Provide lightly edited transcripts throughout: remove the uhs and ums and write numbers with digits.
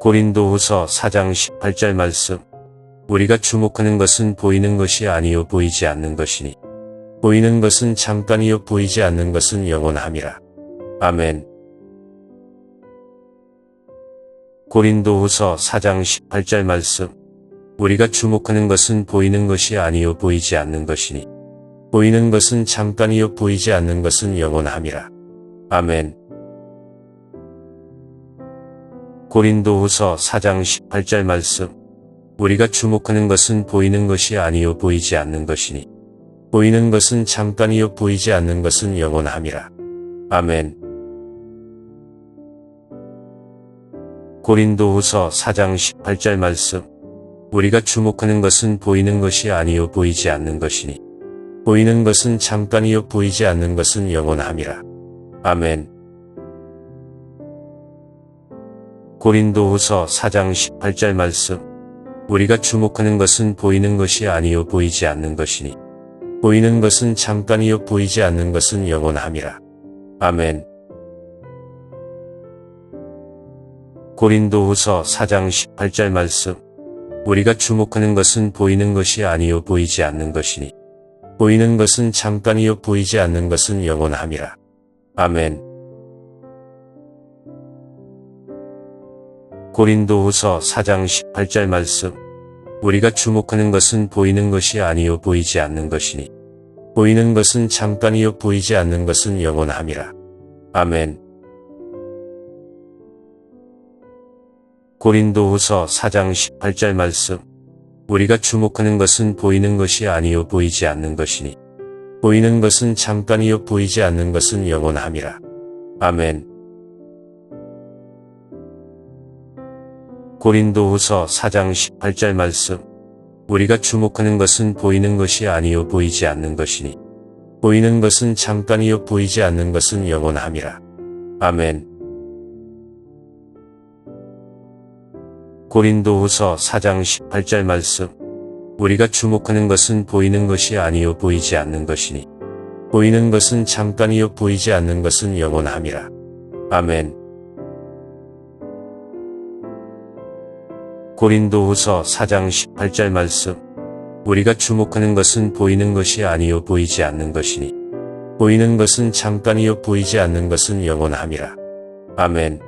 고린도후서 4장 18절 말씀. 우리가 주목하는 것은 보이는 것이 아니요 보이지 않는 것이니 보이는 것은 잠깐이요 보이지 않는 것은 영원함이라. 아멘. 고린도후서 4장 18절 말씀. 우리가 주목하는 것은 보이는 것이 아니요 보이지 않는 것이니 보이는 것은 잠깐이요 보이지 않는 것은 영원함이라. 아멘. 고린도후서 4장 18절 말씀. 우리가 주목하는 것은 보이는 것이 아니요 보이지 않는 것이니 보이는 것은 잠깐이요 보이지 않는 것은 영원함이라. 아멘. 고린도후서 4장 18절 말씀. 우리가 주목하는 것은 보이는 것이 아니요 보이지 않는 것이니 보이는 것은 잠깐이요 보이지 않는 것은 영원함이라. 아멘. 고린도후서 4장 18절 말씀. 우리가 주목하는 것은 보이는 것이 아니요 보이지 않는 것이니 보이는 것은 잠깐이요 보이지 않는 것은 영원함이라. 아멘. 고린도후서 4장 18절 말씀. 우리가 주목하는 것은 보이는 것이 아니요 보이지 않는 것이니 보이는 것은 잠깐이요 보이지 않는 것은 영원함이라. 아멘. 고린도후서 4장 18절 말씀. 우리가 주목하는 것은 보이는 것이 아니요 보이지 않는 것이니 보이는 것은 잠깐이요 보이지 않는 것은 영원함이라. 아멘. 고린도후서 4장 18절 말씀. 우리가 주목하는 것은 보이는 것이 아니요 보이지 않는 것이니 보이는 것은 잠깐이요 보이지 않는 것은 영원함이라. 아멘. 고린도후서 4장 18절 말씀. 우리가 주목하는 것은 보이는 것이 아니요 보이지 않는 것이니 보이는 것은 잠깐이요 보이지 않는 것은 영원함이라. 아멘. 고린도후서 4장 18절 말씀. 우리가 주목하는 것은 보이는 것이 아니요 보이지 않는 것이니 보이는 것은 잠깐이요 보이지 않는 것은 영원함이라. 아멘. 고린도후서 4장 18절 말씀. 우리가 주목하는 것은 보이는 것이 아니요 보이지 않는 것이니 보이는 것은 잠깐이요 보이지 않는 것은 영원함이라. 아멘.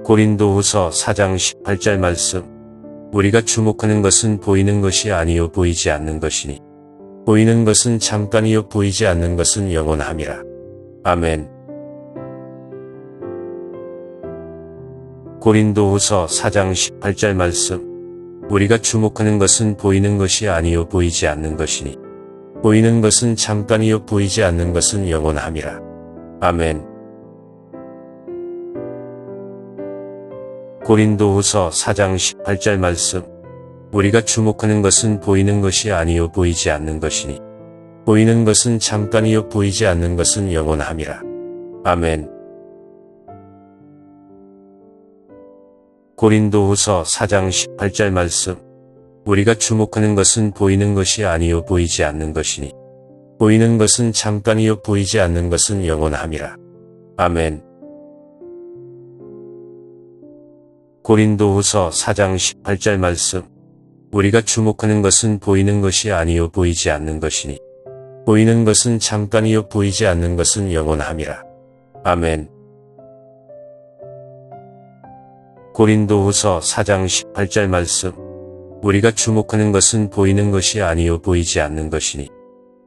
고린도후서 4장 18절 말씀. 우리가 주목하는 것은 보이는 것이 아니요 보이지 않는 것이니 보이는 것은 잠깐이요 보이지 않는 것은 영원함이라. 아멘. 고린도후서 4장 18절 말씀. 우리가 주목하는 것은 보이는 것이 아니요 보이지 않는 것이니 보이는 것은 잠깐이요 보이지 않는 것은 영원함이라. 아멘. 고린도후서 4장 18절 말씀. 우리가 주목하는 것은 보이는 것이 아니요 보이지 않는 것이니 보이는 것은 잠깐이요 보이지 않는 것은 영원함이라. 아멘. 고린도후서 4장 18절 말씀. 우리가 주목하는 것은 보이는 것이 아니요 보이지 않는 것이니 보이는 것은 잠깐이요 보이지 않는 것은 영원함이라. 아멘. 고린도후서 4장 18절 말씀. 우리가 주목하는 것은 보이는 것이 아니요 보이지 않는 것이니 보이는 것은 잠깐이요 보이지 않는 것은 영원함이라. 아멘. 고린도후서 4장 18절 말씀. 우리가 주목하는 것은 보이는 것이 아니요 보이지 않는 것이니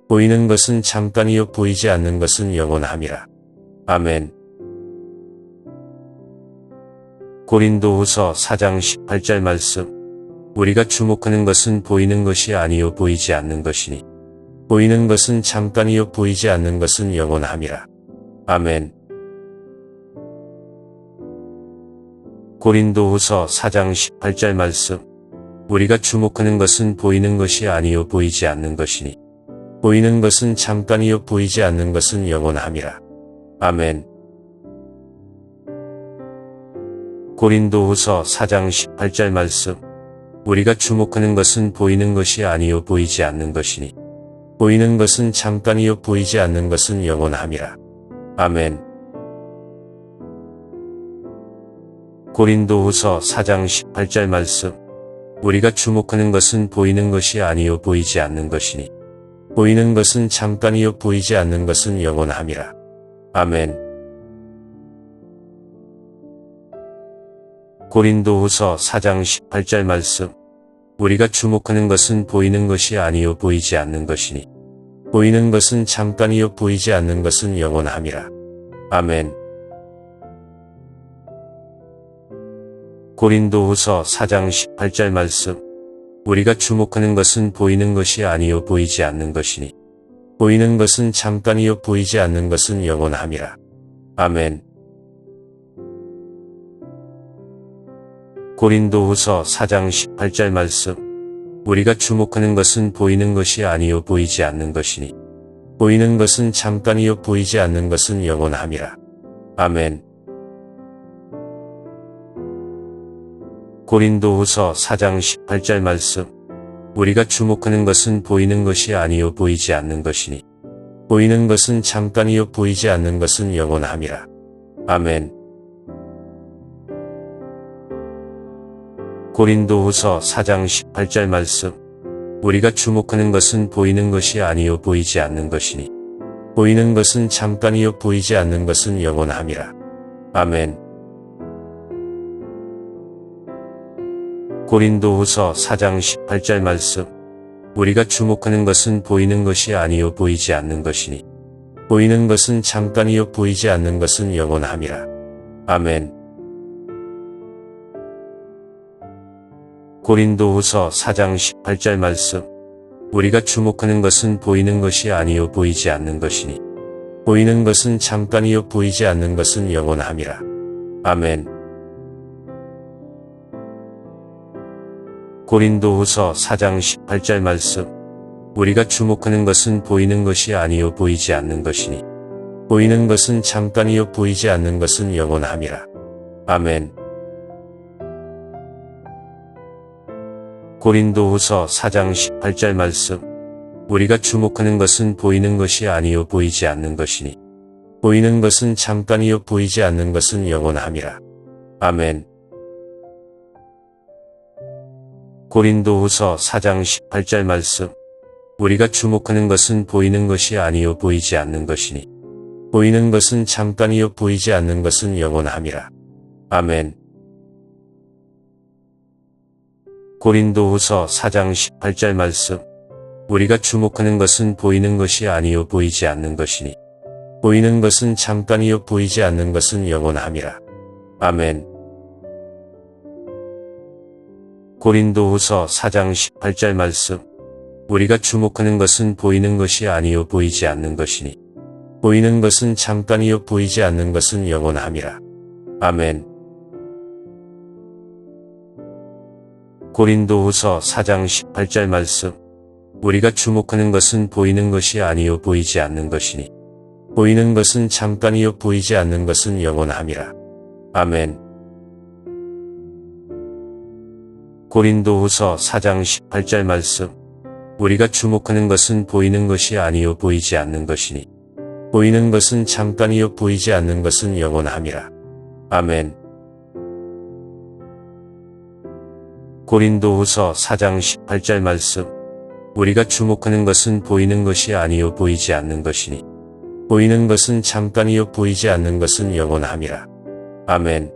보이는 것은 잠깐이요 보이지 않는 것은 영원함이라. 아멘. 고린도후서 4장 18절 말씀. 우리가 주목하는 것은 보이는 것이 아니요 보이지 않는 것이니 보이는 것은 잠깐이요 보이지 않는 것은 영원함이라. 아멘. 고린도후서 4장 18절 말씀. 우리가 주목하는 것은 보이는 것이 아니요 보이지 않는 것이니 보이는 것은 잠깐이요 보이지 않는 것은 영원함이라. 아멘. 고린도후서 4장 18절 말씀. 우리가 주목하는 것은 보이는 것이 아니요 보이지 않는 것이니 보이는 것은 잠깐이요 보이지 않는 것은 영원함이라. 아멘. 고린도후서 4장 18절 말씀. 우리가 주목하는 것은 보이는 것이 아니요 보이지 않는 것이니 보이는 것은 잠깐이요 보이지 않는 것은 영원함이라. 아멘. 고린도후서 4장 18절 말씀. 우리가 주목하는 것은 보이는 것이 아니요 보이지 않는 것이니 보이는 것은 잠깐이요 보이지 않는 것은 영원함이라. 아멘. 고린도후서 4장 18절 말씀. 우리가 주목하는 것은 보이는 것이 아니요 보이지 않는 것이니 보이는 것은 잠깐이요 보이지 않는 것은 영원함이라. 아멘. 고린도후서 4장 18절 말씀. 우리가 주목하는 것은 보이는 것이 아니요 보이지 않는 것이니 보이는 것은 잠깐이요 보이지 않는 것은 영원함이라. 아멘. 고린도후서 4장 18절 말씀. 우리가 주목하는 것은 보이는 것이 아니요 보이지 않는 것이니 보이는 것은 잠깐이요 보이지 않는 것은 영원함이라. 아멘. 고린도후서 4장 18절 말씀. 우리가 주목하는 것은 보이는 것이 아니요 보이지 않는 것이니 보이는 것은 잠깐이요 보이지 않는 것은 영원함이라. 아멘. 고린도후서 4장 18절 말씀. 우리가 주목하는 것은 보이는 것이 아니요 보이지 않는 것이니 보이는 것은 잠깐이요 보이지 않는 것은 영원함이라. 아멘. 고린도후서 4장 18절 말씀. 우리가 주목하는 것은 보이는 것이 아니요 보이지 않는 것이니 보이는 것은 잠깐이요 보이지 않는 것은 영원함이라. 아멘. 고린도후서 4장 18절 말씀. 우리가 주목하는 것은 보이는 것이 아니요 보이지 않는 것이니 보이는 것은 잠깐이요 보이지 않는 것은 영원함이라. 아멘. 고린도후서 4장 18절 말씀. 우리가 주목하는 것은 보이는 것이 아니요 보이지 않는 것이니 보이는 것은 잠깐이요 보이지 않는 것은 영원함이라. 아멘. 고린도후서 4장 18절 말씀. 우리가 주목하는 것은 보이는 것이 아니요 보이지 않는 것이니 보이는 것은 잠깐이요 보이지 않는 것은 영원함이라. 아멘. 고린도후서 4장 18절 말씀. 우리가 주목하는 것은 보이는 것이 아니요 보이지 않는 것이니 보이는 것은 잠깐이요 보이지 않는 것은 영원함이라. 아멘. 고린도후서 4장 18절 말씀. 우리가 주목하는 것은 보이는 것이 아니요 보이지 않는 것이니 보이는 것은 잠깐이요 보이지 않는 것은 영원함이라. 아멘. 고린도후서 4장 18절 말씀. 우리가 주목하는 것은 보이는 것이 아니요 보이지 않는 것이니 보이는 것은 잠깐이요 보이지 않는 것은 영원함이라. 아멘. 고린도후서 4장 18절 말씀. 우리가 주목하는 것은 보이는 것이 아니요 보이지 않는 것이니 보이는 것은 잠깐이요 보이지 않는 것은 영원함이라. 아멘. 고린도후서 4장 18절 말씀. 우리가 주목하는 것은 보이는 것이 아니요 보이지 않는 것이니 보이는 것은 잠깐이요 보이지 않는 것은 영원함이라. 아멘.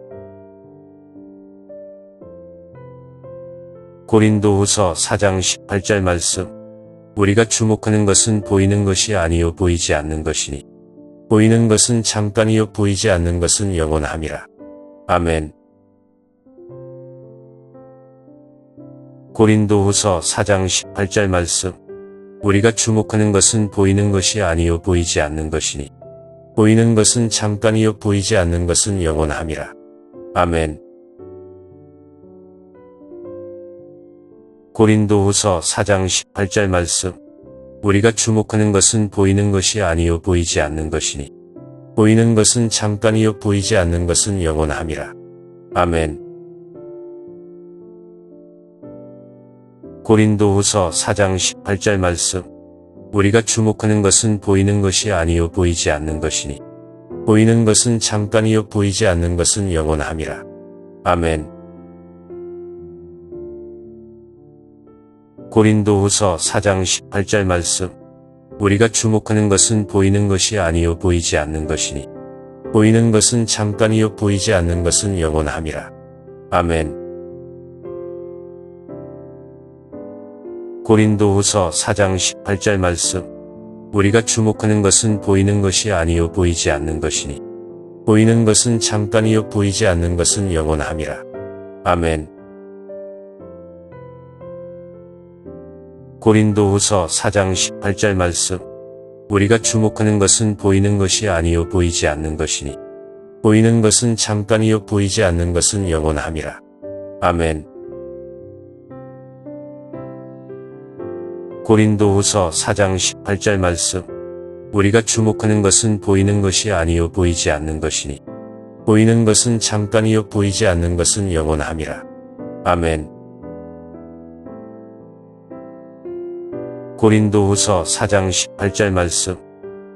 고린도후서 4장 18절 말씀. 우리가 주목하는 것은 보이는 것이 아니요 보이지 않는 것이니 보이는 것은 잠깐이요 보이지 않는 것은 영원함이라. 아멘. 고린도후서 4장 18절 말씀. 우리가 주목하는 것은 보이는 것이 아니요 보이지 않는 것이니 보이는 것은 잠깐이요 보이지 않는 것은 영원함이라. 아멘. 고린도후서 4장 18절 말씀. 우리가 주목하는 것은 보이는 것이 아니요 보이지 않는 것이니 보이는 것은 잠깐이요 보이지 않는 것은 영원함이라. 아멘. 고린도후서 4장 18절 말씀. 우리가 주목하는 것은 보이는 것이 아니요 보이지 않는 것이니 보이는 것은 잠깐이요 보이지 않는 것은 영원함이라. 아멘. 고린도후서 4장 18절 말씀. 우리가 주목하는 것은 보이는 것이 아니요 보이지 않는 것이니 보이는 것은 잠깐이요 보이지 않는 것은 영원함이라. 아멘. 고린도후서 4장 18절 말씀. 우리가 주목하는 것은 보이는 것이 아니요 보이지 않는 것이니 보이는 것은 잠깐이요 보이지 않는 것은 영원함이라. 아멘. 고린도후서 4장 18절 말씀. 우리가 주목하는 것은 보이는 것이 아니요 보이지 않는 것이니 보이는 것은 잠깐이요 보이지 않는 것은 영원함이라. 아멘. 고린도후서 4장 18절 말씀. 우리가 주목하는 것은 보이는 것이 아니요 보이지 않는 것이니 보이는 것은 잠깐이요 보이지 않는 것은 영원함이라. 아멘. 고린도후서 4장 18절 말씀.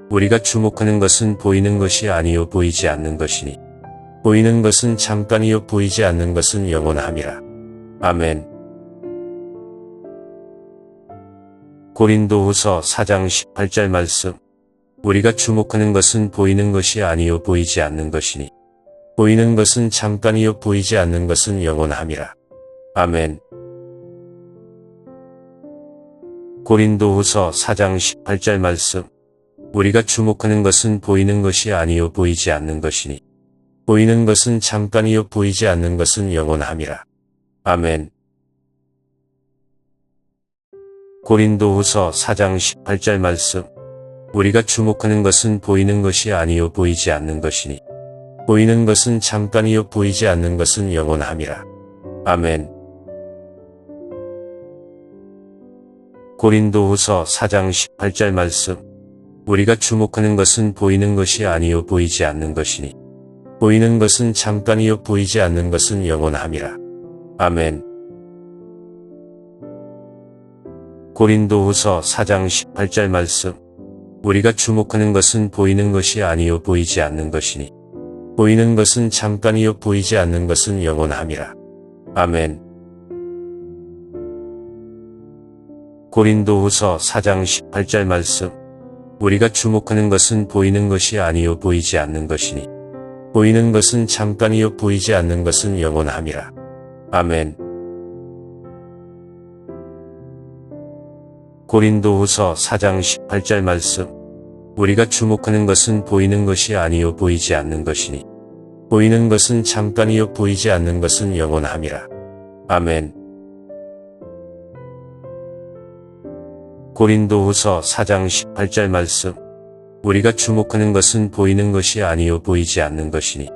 우리가 주목하는 것은 보이는 것이 아니요 보이지 않는 것이니 보이는 것은 잠깐이요 보이지 않는 것은 영원함이라. 아멘. 고린도후서 4장 18절 말씀. 우리가 주목하는 것은 보이는 것이 아니요 보이지 않는 것이니 보이는 것은 잠깐이요 보이지 않는 것은 영원함이라. 아멘. 고린도후서 4장 18절 말씀. 우리가 주목하는 것은 보이는 것이 아니요 보이지 않는 것이니 보이는 것은 잠깐이요 보이지 않는 것은 영원함이라. 아멘. 고린도후서 4장 18절 말씀. 우리가 주목하는 것은 보이는 것이 아니요 보이지 않는 것이니 보이는 것은 잠깐이요 보이지 않는 것은 영원함이라. 아멘. 고린도후서 4장 18절 말씀. 우리가 주목하는 것은 보이는 것이 아니요 보이지 않는 것이니 보이는 것은 잠깐이요 보이지 않는 것은 영원함이라. 아멘. 고린도후서 4장 18절 말씀. 우리가 주목하는 것은 보이는 것이 아니요 보이지 않는 것이니 보이는 것은 잠깐이요 보이지 않는 것은 영원함이라. 아멘. 고린도후서 4장 18절 말씀. 우리가 주목하는 것은 보이는 것이 아니요 보이지 않는 것이니 보이는 것은 잠깐이요 보이지 않는 것은 영원함이라. 아멘. 고린도후서 4장 18절 말씀. 우리가 주목하는 것은 보이는 것이 아니요 보이지 않는 것이니 보이는 것은 잠깐이요 보이지 않는 것은 영원함이라. 아멘. 고린도후서 4장 18절 말씀. 우리가 주목하는 것은 보이는 것이 아니요 보이지 않는 것이니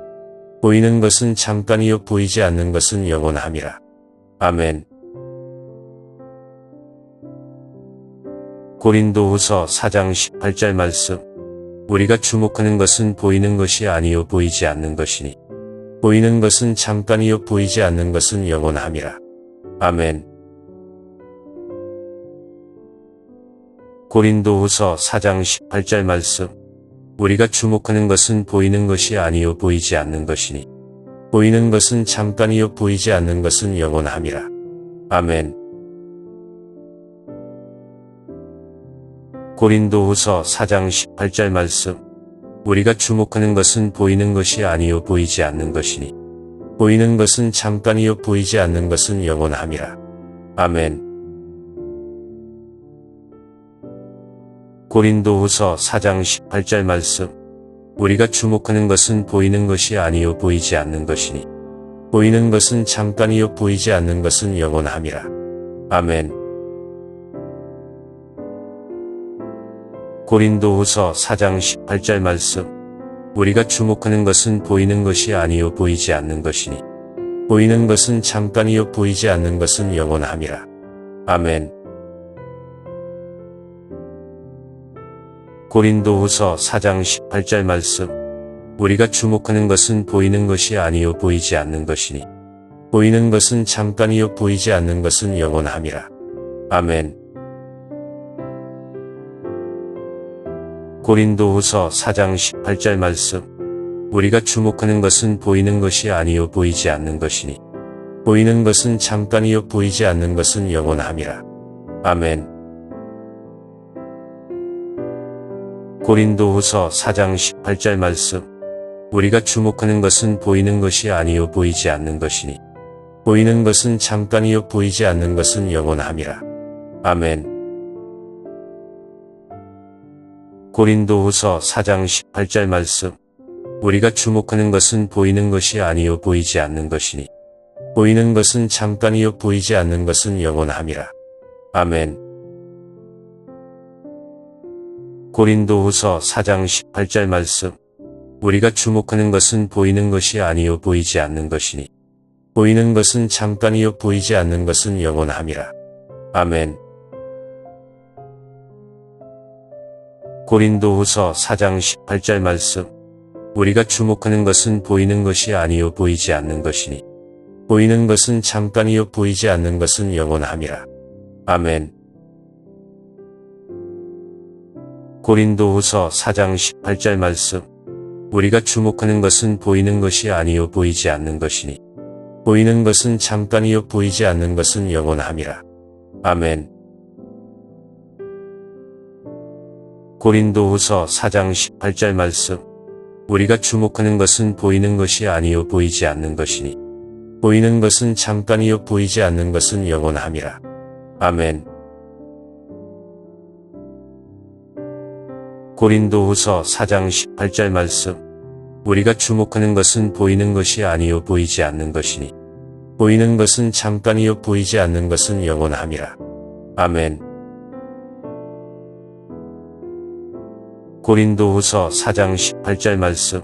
보이는 것은 잠깐이요 보이지 않는 것은 영원함이라. 아멘. 고린도후서 4장 18절 말씀. 우리가 주목하는 것은 보이는 것이 아니요 보이지 않는 것이니 보이는 것은 잠깐이요 보이지 않는 것은 영원함이라. 아멘. 고린도후서 4장 18절 말씀. 우리가 주목하는 것은 보이는 것이 아니요 보이지 않는 것이니 보이는 것은 잠깐이요 보이지 않는 것은 영원함이라. 아멘. 고린도후서 4장 18절 말씀. 우리가 주목하는 것은 보이는 것이 아니요 보이지 않는 것이니 보이는 것은 잠깐이요 보이지 않는 것은 영원함이라. 아멘. 고린도후서 4장 18절 말씀. 우리가 주목하는 것은 보이는 것이 아니요 보이지 않는 것이니 보이는 것은 잠깐이요 보이지 않는 것은 영원함이라. 아멘. 고린도후서 4장 18절 말씀. 우리가 주목하는 것은 보이는 것이 아니요 보이지 않는 것이니 보이는 것은 잠깐이요 보이지 않는 것은 영원함이라. 아멘. 고린도후서 4장 18절 말씀. 우리가 주목하는 것은 보이는 것이 아니요 보이지 않는 것이니 보이는 것은 잠깐이요 보이지 않는 것은 영원함이라. 아멘. 고린도후서 4장 18절 말씀. 우리가 주목하는 것은 보이는 것이 아니요 보이지 않는 것이니 보이는 것은 잠깐이요 보이지 않는 것은 영원함이라. 아멘. 고린도후서 4장 18절 말씀. 우리가 주목하는 것은 보이는 것이 아니요 보이지 않는 것이니 보이는 것은 잠깐이요 보이지 않는 것은 영원함이라. 아멘. 고린도후서 4장 18절 말씀. 우리가 주목하는 것은 보이는 것이 아니요 보이지 않는 것이니 보이는 것은 잠깐이요 보이지 않는 것은 영원함이라. 아멘. 고린도후서 4장 18절 말씀. 우리가 주목하는 것은 보이는 것이 아니요 보이지 않는 것이니 보이는 것은 잠깐이요 보이지 않는 것은 영원함이라. 아멘. 고린도후서 4장 18절 말씀. 우리가 주목하는 것은 보이는 것이 아니요 보이지 않는 것이니 보이는 것은 잠깐이요 보이지 않는 것은 영원함이라. 아멘. 고린도후서 4장 18절 말씀. 우리가 주목하는 것은 보이는 것이 아니요 보이지 않는 것이니 보이는 것은 잠깐이요 보이지 않는 것은 영원함이라. 아멘. 고린도후서 4장 18절 말씀. 우리가 주목하는 것은 보이는 것이 아니요 보이지 않는 것이니 보이는 것은 잠깐이요 보이지 않는 것은 영원함이라. 아멘. 고린도후서 4장 18절 말씀. 우리가 주목하는 것은 보이는 것이 아니요 보이지 않는 것이니 보이는 것은 잠깐이요 보이지 않는 것은 영원함이라. 아멘. 고린도후서 4장 18절 말씀.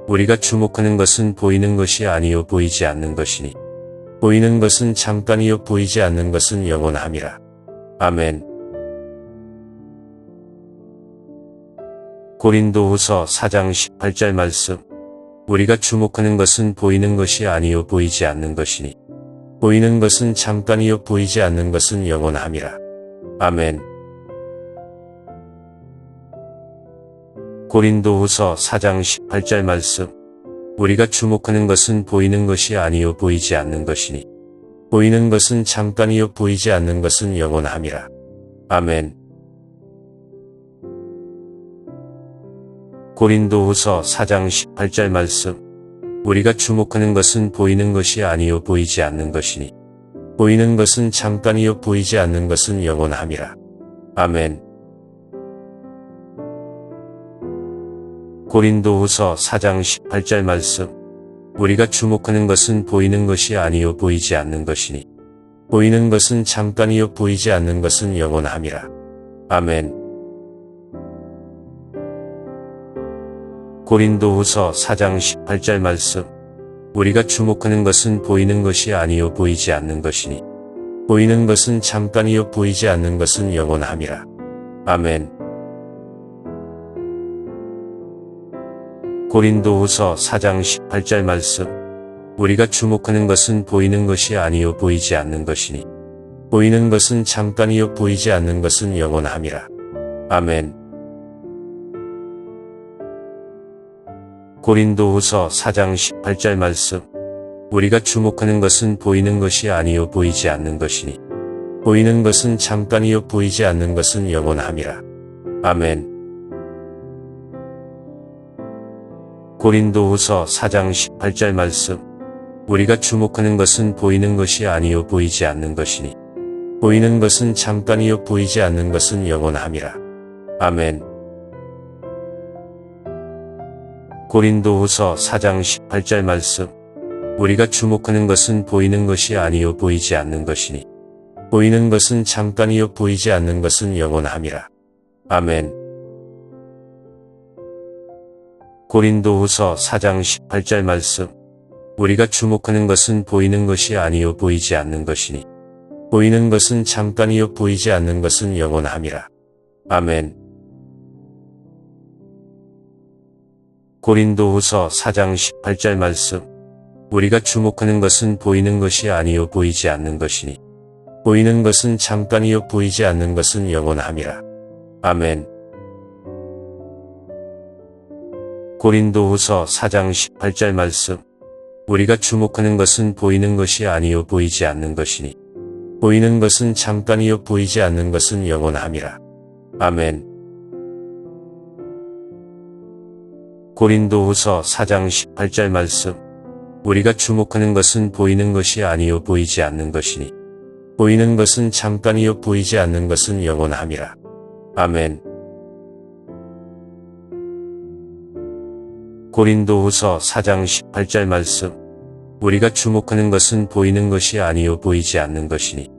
우리가 주목하는 것은 보이는 것이 아니요 보이지 않는 것이니 보이는 것은 잠깐이요 보이지 않는 것은 영원함이라. 아멘. 고린도후서 4장 18절 말씀. 우리가 주목하는 것은 보이는 것이 아니요 보이지 않는 것이니 보이는 것은 잠깐이요 보이지 않는 것은 영원함이라. 아멘. 고린도후서 4장 18절 말씀. 우리가 주목하는 것은 보이는 것이 아니요 보이지 않는 것이니 보이는 것은 잠깐이요 보이지 않는 것은 영원함이라. 아멘. 고린도후서 4장 18절 말씀. 우리가 주목하는 것은 보이는 것이 아니요 보이지 않는 것이니 보이는 것은 잠깐이요 보이지 않는 것은 영원함이라. 아멘. 고린도후서 4장 18절 말씀. 우리가 주목하는 것은 보이는 것이 아니요 보이지 않는 것이니 보이는 것은 잠깐이요 보이지 않는 것은 영원함이라. 아멘. 고린도후서 4장 18절 말씀. 우리가 주목하는 것은 보이는 것이 아니요 보이지 않는 것이니 보이는 것은 잠깐이요 보이지 않는 것은 영원함이라. 아멘. 고린도후서 4장 18절 말씀. 우리가 주목하는 것은 보이는 것이 아니요 보이지 않는 것이니 보이는 것은 잠깐이요 보이지 않는 것은 영원함이라. 아멘. 고린도후서 4장 18절 말씀. 우리가 주목하는 것은 보이는 것이 아니요 보이지 않는 것이니 보이는 것은 잠깐이요 보이지 않는 것은 영원함이라. 아멘. 고린도후서 4장 18절 말씀. 우리가 주목하는 것은 보이는 것이 아니요 보이지 않는 것이니 보이는 것은 잠깐이요 보이지 않는 것은 영원함이라. 아멘. 고린도후서 4장 18절 말씀. 우리가 주목하는 것은 보이는 것이 아니요 보이지 않는 것이니 보이는 것은 잠깐이요 보이지 않는 것은 영원함이라. 아멘. 고린도후서 4장 18절 말씀. 우리가 주목하는 것은 보이는 것이 아니요 보이지 않는 것이니 보이는 것은 잠깐이요 보이지 않는 것은 영원함이라. 아멘. 고린도후서 4장 18절 말씀. 우리가 주목하는 것은 보이는 것이 아니요 보이지 않는 것이니 보이는 것은 잠깐이요 보이지 않는 것은 영원함이라. 아멘. 고린도후서 4장 18절 말씀. 우리가 주목하는 것은 보이는 것이 아니요 보이지 않는 것이니 보이는 것은 잠깐이요 보이지 않는 것은 영원함이라. 아멘. 고린도후서 4장 18절 말씀. 우리가 주목하는 것은 보이는 것이 아니요 보이지 않는 것이니 보이는 것은 잠깐이요 보이지 않는 것은 영원함이라. 아멘. 고린도후서 4장 18절 말씀. 우리가 주목하는 것은 보이는 것이 아니요 보이지 않는 것이니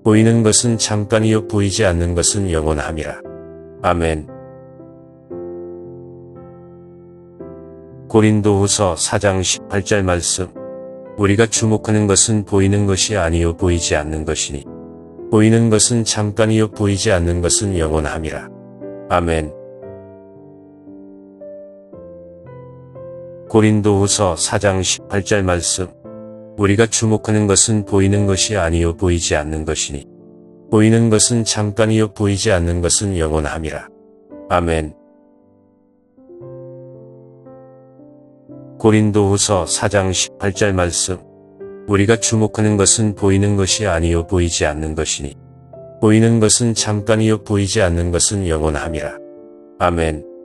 보이는 것은 잠깐이요 보이지 않는 것은 영원함이라. 아멘. 고린도후서 4장 18절 말씀. 우리가 주목하는 것은 보이는 것이 아니요 보이지 않는 것이니 보이는 것은 잠깐이요 보이지 않는 것은 영원함이라. 아멘. 고린도후서 4장 18절 말씀. 우리가 주목하는 것은 보이는 것이 아니요 보이지 않는 것이니 보이는 것은 잠깐이요 보이지 않는 것은 영원함이라. 아멘. 고린도후서 4장 18절 말씀. 우리가 주목하는 것은 보이는 것이 아니요 보이지 않는 것이니 보이는 것은 잠깐이요 보이지 않는 것은 영원함이라. 아멘.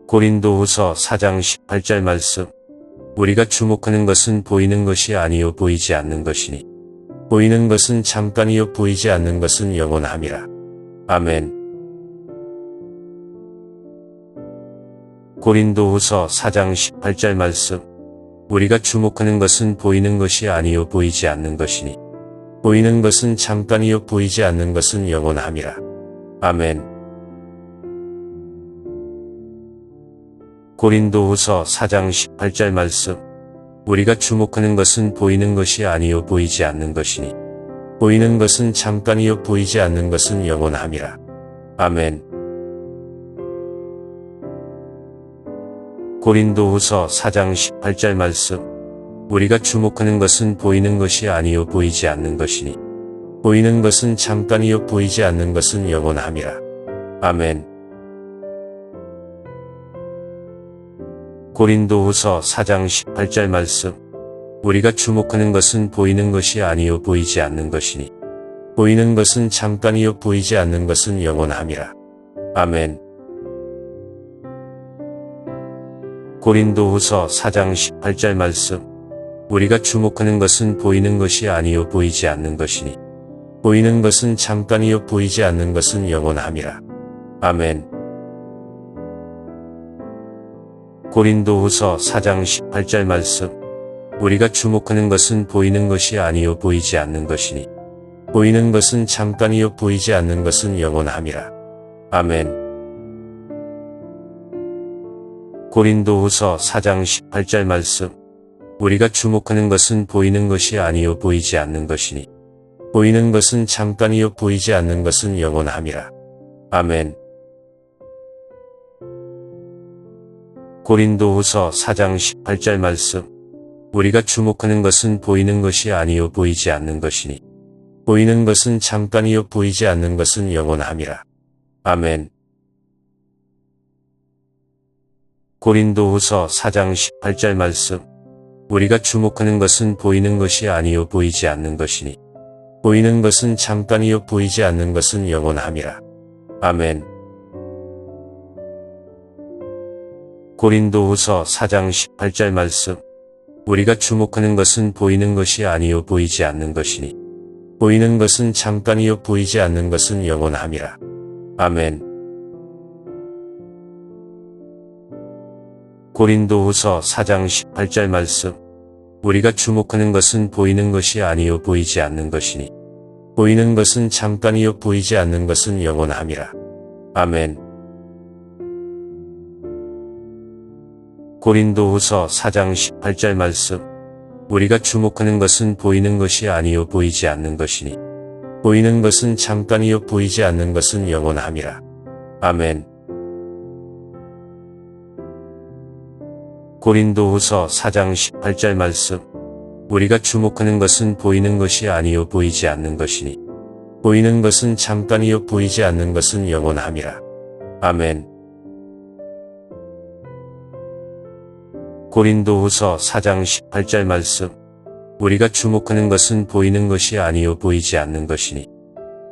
고린도후서 4장 18절 말씀. 우리가 주목하는 것은 보이는 것이 아니요 보이지 않는 것이니 보이는 것은 잠깐이요 보이지 않는 것은 영원함이라. 아멘. 고린도후서 4장 18절 말씀. 우리가 주목하는 것은 보이는 것이 아니요 보이지 않는 것이니 보이는 것은 잠깐이요 보이지 않는 것은 영원함이라. 아멘. 고린도후서 4장 18절 말씀. 우리가 주목하는 것은 보이는 것이 아니요 보이지 않는 것이니 보이는 것은 잠깐이요 보이지 않는 것은 영원함이라. 아멘. 고린도후서 4장 18절 말씀. 우리가 주목하는 것은 보이는 것이 아니요 보이지 않는 것이니 보이는 것은 잠깐이요 보이지 않는 것은 영원함이라. 아멘. 고린도후서 4장 18절 말씀. 우리가 주목하는 것은 보이는 것이 아니요 보이지 않는 것이니 보이는 것은 잠깐이요 보이지 않는 것은 영원함이라. 아멘. 고린도후서 4장 18절 말씀. 우리가 주목하는 것은 보이는 것이 아니요 보이지 않는 것이니 보이는 것은 잠깐이요 보이지 않는 것은 영원함이라. 아멘. 고린도후서 4장 18절 말씀. 우리가 주목하는 것은 보이는 것이 아니요 보이지 않는 것이니 보이는 것은 잠깐이요 보이지 않는 것은 영원함이라. 아멘. 고린도후서 4장 18절 말씀. 우리가 주목하는 것은 보이는 것이 아니요 보이지 않는 것이니 보이는 것은 잠깐이요 보이지 않는 것은 영원함이라. 아멘. 고린도후서 4장 18절 말씀. 우리가 주목하는 것은 보이는 것이 아니요 보이지 않는 것이니 보이는 것은 잠깐이요 보이지 않는 것은 영원함이라. 아멘. 고린도후서 4장 18절 말씀. 우리가 주목하는 것은 보이는 것이 아니요 보이지 않는 것이니 보이는 것은 잠깐이요 보이지 않는 것은 영원함이라. 아멘. 고린도후서 4장 18절 말씀. 우리가 주목하는 것은 보이는 것이 아니요 보이지 않는 것이니 보이는 것은 잠깐이요 보이지 않는 것은 영원함이라. 아멘. 고린도후서 4장 18절 말씀. 우리가 주목하는 것은 보이는 것이 아니요 보이지 않는 것이니 보이는 것은 잠깐이요 보이지 않는 것은 영원함이라. 아멘. 고린도후서 4장 18절 말씀. 우리가 주목하는 것은 보이는 것이 아니요 보이지 않는 것이니 보이는 것은 잠깐이요 보이지 않는 것은 영원함이라. 아멘. 고린도후서 4장 18절 말씀. 우리가 주목하는 것은 보이는 것이 아니요 보이지 않는 것이니 보이는 것은 잠깐이요 보이지 않는 것은 영원함이라. 아멘. 고린도후서 4장 18절 말씀. 우리가 주목하는 것은 보이는 것이 아니요 보이지 않는 것이니 보이는 것은 잠깐이요 보이지 않는 것은 영원함이라. 아멘. 고린도후서 4장 18절 말씀. 우리가 주목하는 것은 보이는 것이 아니요 보이지 않는 것이니 보이는 것은 잠깐이요 보이지 않는 것은 영원함이라. 아멘. 고린도후서 4장 18절 말씀. 우리가 주목하는 것은 보이는 것이 아니요 보이지 않는 것이니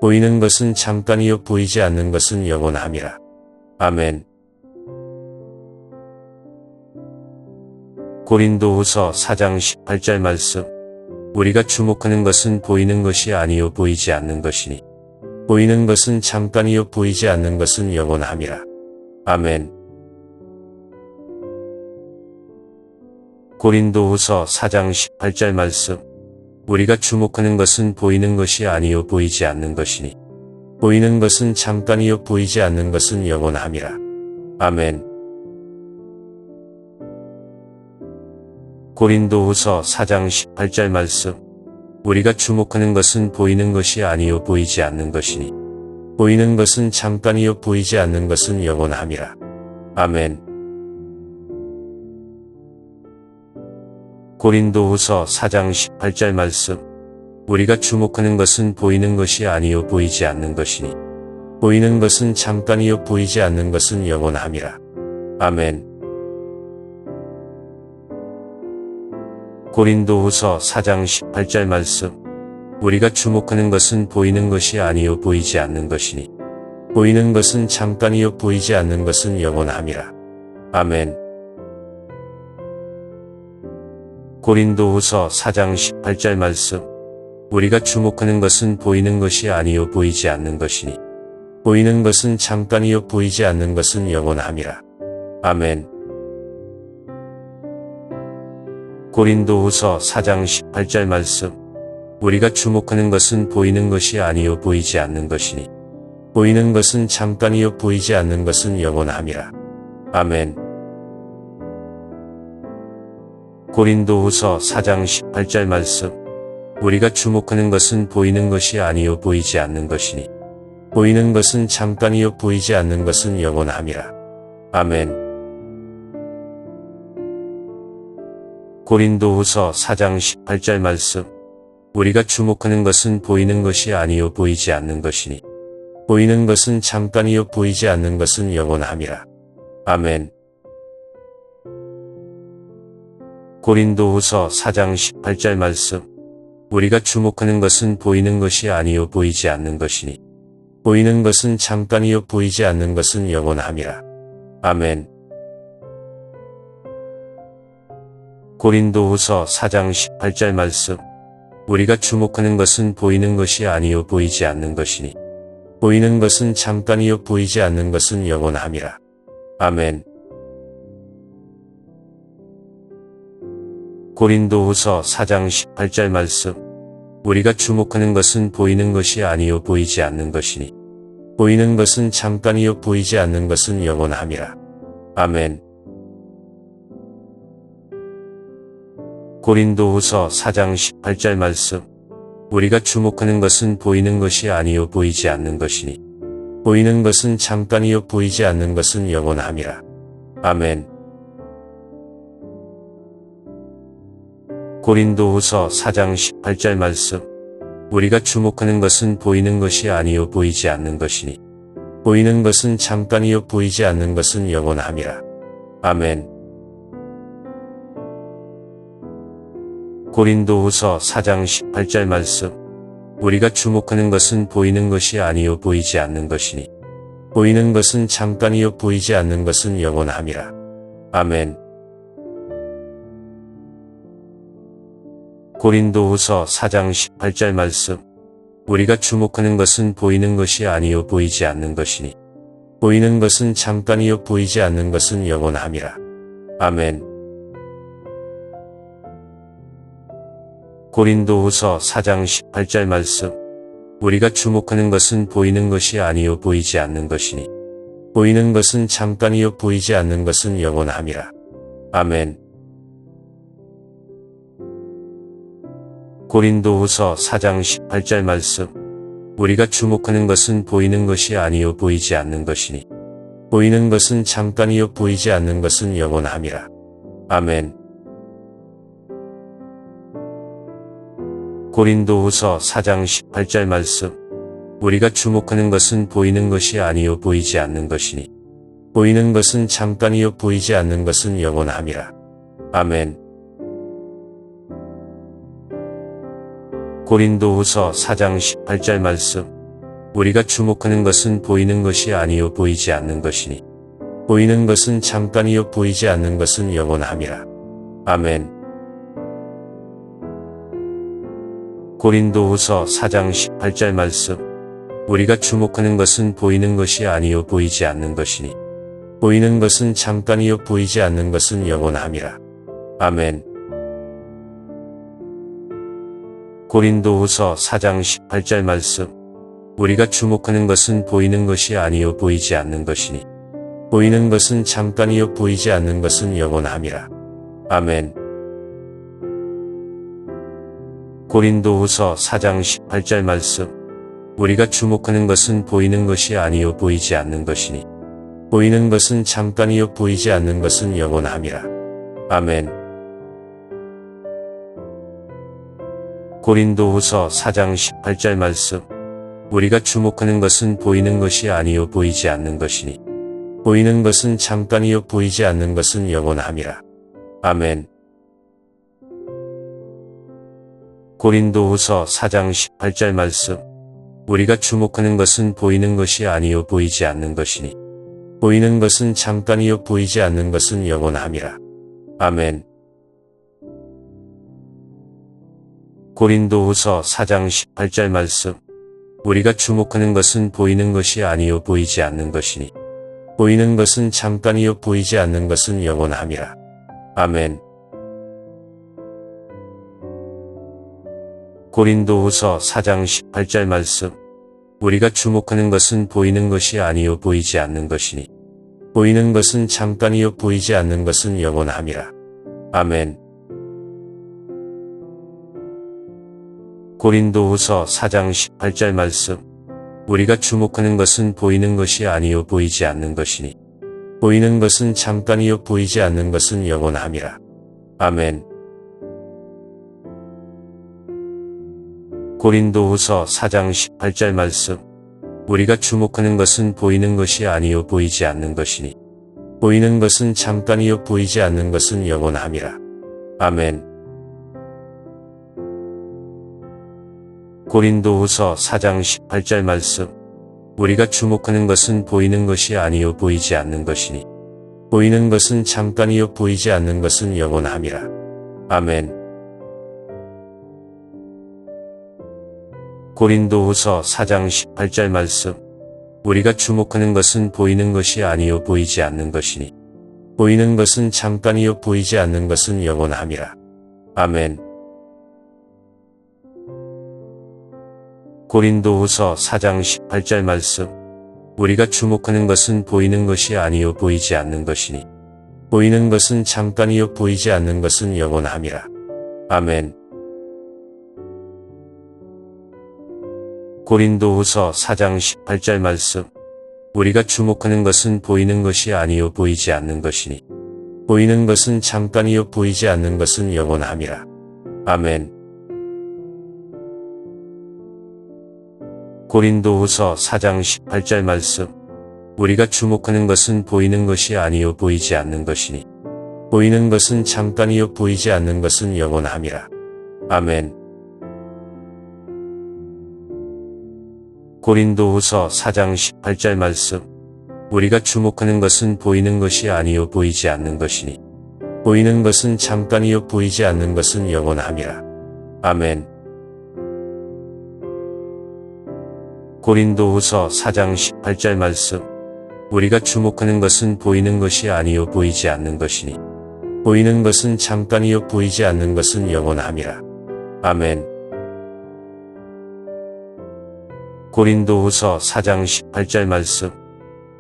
보이는 것은 잠깐이요 보이지 않는 것은 영원함이라. 아멘. 고린도후서 4장 18절 말씀. 우리가 주목하는 것은 보이는 것이 아니요 보이지 않는 것이니 보이는 것은 잠깐이요 보이지 않는 것은 영원함이라. 아멘. 고린도후서 4장 18절 말씀. 우리가 주목하는 것은 보이는 것이 아니요 보이지 않는 것이니 보이는 것은 잠깐이요 보이지 않는 것은 영원함이라. 아멘. 고린도후서 4장 18절 말씀. 우리가 주목하는 것은 보이는 것이 아니요 보이지 않는 것이니 보이는 것은 잠깐이요 보이지 않는 것은 영원함이라. 아멘. 고린도후서 4장 18절 말씀. 우리가 주목하는 것은 보이는 것이 아니요 보이지 않는 것이니 보이는 것은 잠깐이요 보이지 않는 것은 영원함이라. 아멘. 고린도후서 4장 18절 말씀. 우리가 주목하는 것은 보이는 것이 아니요 보이지 않는 것이니 보이는 것은 잠깐이요 보이지 않는 것은 영원함이라. 아멘. 고린도후서 4장 18절 말씀. 우리가 주목하는 것은 보이는 것이 아니요 보이지 않는 것이니 보이는 것은 잠깐이요 보이지 않는 것은 영원함이라. 아멘. 고린도후서 4장 18절 말씀. 우리가 주목하는 것은 보이는 것이 아니요 보이지 않는 것이니 보이는 것은 잠깐이요 보이지 않는 것은 영원함이라. 아멘. 고린도후서 4장 18절 말씀. 우리가 주목하는 것은 보이는 것이 아니요 보이지 않는 것이니 보이는 것은 잠깐이요 보이지 않는 것은 영원함이라. 아멘. 고린도후서 4장 18절 말씀. 우리가 주목하는 것은 보이는 것이 아니요 보이지 않는 것이니 보이는 것은 잠깐이요 보이지 않는 것은 영원함이라. 아멘. 고린도후서 4장 18절 말씀. 우리가 주목하는 것은 보이는 것이 아니요 보이지 않는 것이니 보이는 것은 잠깐이요 보이지 않는 것은 영원함이라. 아멘. 고린도후서 4장 18절 말씀. 우리가 주목하는 것은 보이는 것이 아니요 보이지 않는 것이니 보이는 것은 잠깐이요 보이지 않는 것은 영원함이라. 아멘. 고린도후서 4장 18절 말씀. 우리가 주목하는 것은 보이는 것이 아니요 보이지 않는 것이니 보이는 것은 잠깐이요 보이지 않는 것은 영원함이라. 아멘. 고린도후서 4장 18절 말씀. 우리가 주목하는 것은 보이는 것이 아니요 보이지 않는 것이니 보이는 것은 잠깐이요 보이지 않는 것은 영원함이라. 아멘. 고린도후서 4장 18절 말씀. 우리가 주목하는 것은 보이는 것이 아니요 보이지 않는 것이니 보이는 것은 잠깐이요 보이지 않는 것은 영원함이라. 아멘. 고린도후서 4장 18절 말씀. 우리가 주목하는 것은 보이는 것이 아니요 보이지 않는 것이니 보이는 것은 잠깐이요 보이지 않는 것은 영원함이라. 아멘. 고린도후서 4장 18절 말씀. 우리가 주목하는 것은 보이는 것이 아니요 보이지 않는 것이니 보이는 것은 잠깐이요 보이지 않는 것은 영원함이라. 아멘. 고린도후서 4장 18절 말씀. 우리가 주목하는 것은 보이는 것이 아니요 보이지 않는 것이니 보이는 것은 잠깐이요 보이지 않는 것은 영원함이라. 아멘. 고린도후서 4장 18절 말씀. 우리가 주목하는 것은 보이는 것이 아니요 보이지 않는 것이니 보이는 것은 잠깐이요 보이지 않는 것은 영원함이라. 아멘. 고린도후서 4장 18절 말씀. 우리가 주목하는 것은 보이는 것이 아니요 보이지 않는 것이니 보이는 것은 잠깐이요 보이지 않는 것은 영원함이라. 아멘. 고린도후서 4장 18절 말씀. 우리가 주목하는 것은 보이는 것이 아니요 보이지 않는 것이니 보이는 것은 잠깐이요 보이지 않는 것은 영원함이라. 아멘. 고린도후서 4장 18절 말씀. 우리가 주목하는 것은 보이는 것이 아니요 보이지 않는 것이니 보이는 것은 잠깐이요 보이지 않는 것은 영원함이라. 아멘. 고린도후서 4장 18절 말씀. 우리가 주목하는 것은 보이는 것이 아니요 보이지 않는 것이니 보이는 것은 잠깐이요 보이지 않는 것은 영원함이라. 아멘. 고린도후서 4장 18절 말씀. 우리가 주목하는 것은 보이는 것이 아니요 보이지 않는 것이니 보이는 것은 잠깐이요 보이지 않는 것은 영원함이라. 아멘. 고린도후서 4장 18절 말씀. 우리가 주목하는 것은 보이는 것이 아니요 보이지 않는 것이니 보이는 것은 잠깐이요 보이지 않는 것은 영원함이라. 아멘. 고린도후서 4장 18절 말씀. 우리가 주목하는 것은 보이는 것이 아니요 보이지 않는 것이니 보이는 것은 잠깐이요 보이지 않는 것은 영원함이라. 아멘. 고린도후서 4장 18절 말씀. 우리가 주목하는 것은 보이는 것이 아니요 보이지 않는 것이니 보이는 것은 잠깐이요 보이지 않는 것은 영원함이라. 아멘. 고린도후서 4장 18절 말씀. 우리가 주목하는 것은 보이는 것이 아니요 보이지 않는 것이니 보이는 것은 잠깐이요 보이지 않는 것은 영원함이라. 아멘. 고린도후서 4장 18절 말씀. 우리가 주목하는 것은 보이는 것이 아니요 보이지 않는 것이니 보이는 것은 잠깐이요 보이지 않는 것은 영원함이라. 아멘. 고린도후서 4장 18절 말씀. 우리가 주목하는 것은 보이는 것이 아니요 보이지 않는 것이니 보이는 것은 잠깐이요 보이지 않는 것은 영원함이라. 아멘. 고린도후서 4장 18절 말씀. 우리가 주목하는 것은 보이는 것이 아니요 보이지 않는 것이니 보이는 것은 잠깐이요 보이지 않는 것은 영원함이라. 아멘. 고린도후서 4장 18절 말씀. 우리가 주목하는 것은 보이는 것이 아니요 보이지 않는 것이니 보이는 것은 잠깐이요 보이지 않는 것은 영원함이라. 아멘. 고린도후서 4장 18절 말씀. 우리가 주목하는 것은 보이는 것이 아니요 보이지 않는 것이니 보이는 것은 잠깐이요 보이지 않는 것은 영원함이라. 아멘. 고린도후서 4장 18절 말씀. 우리가 주목하는 것은 보이는 것이 아니요 보이지 않는 것이니 보이는 것은 잠깐이요 보이지 않는 것은 영원함이라. 아멘. 고린도후서 4장 18절 말씀. 우리가 주목하는 것은 보이는 것이 아니요 보이지 않는 것이니 보이는 것은 잠깐이요 보이지 않는 것은 영원함이라. 아멘. 고린도후서 4장 18절 말씀. 우리가 주목하는 것은 보이는 것이 아니요 보이지 않는 것이니 보이는 것은 잠깐이요 보이지 않는 것은 영원함이라. 아멘. 고린도후서 4장 18절 말씀. 우리가 주목하는 것은 보이는 것이 아니요 보이지 않는 것이니 보이는 것은 잠깐이요 보이지 않는 것은 영원함이라. 아멘. 고린도후서 4장 18절 말씀.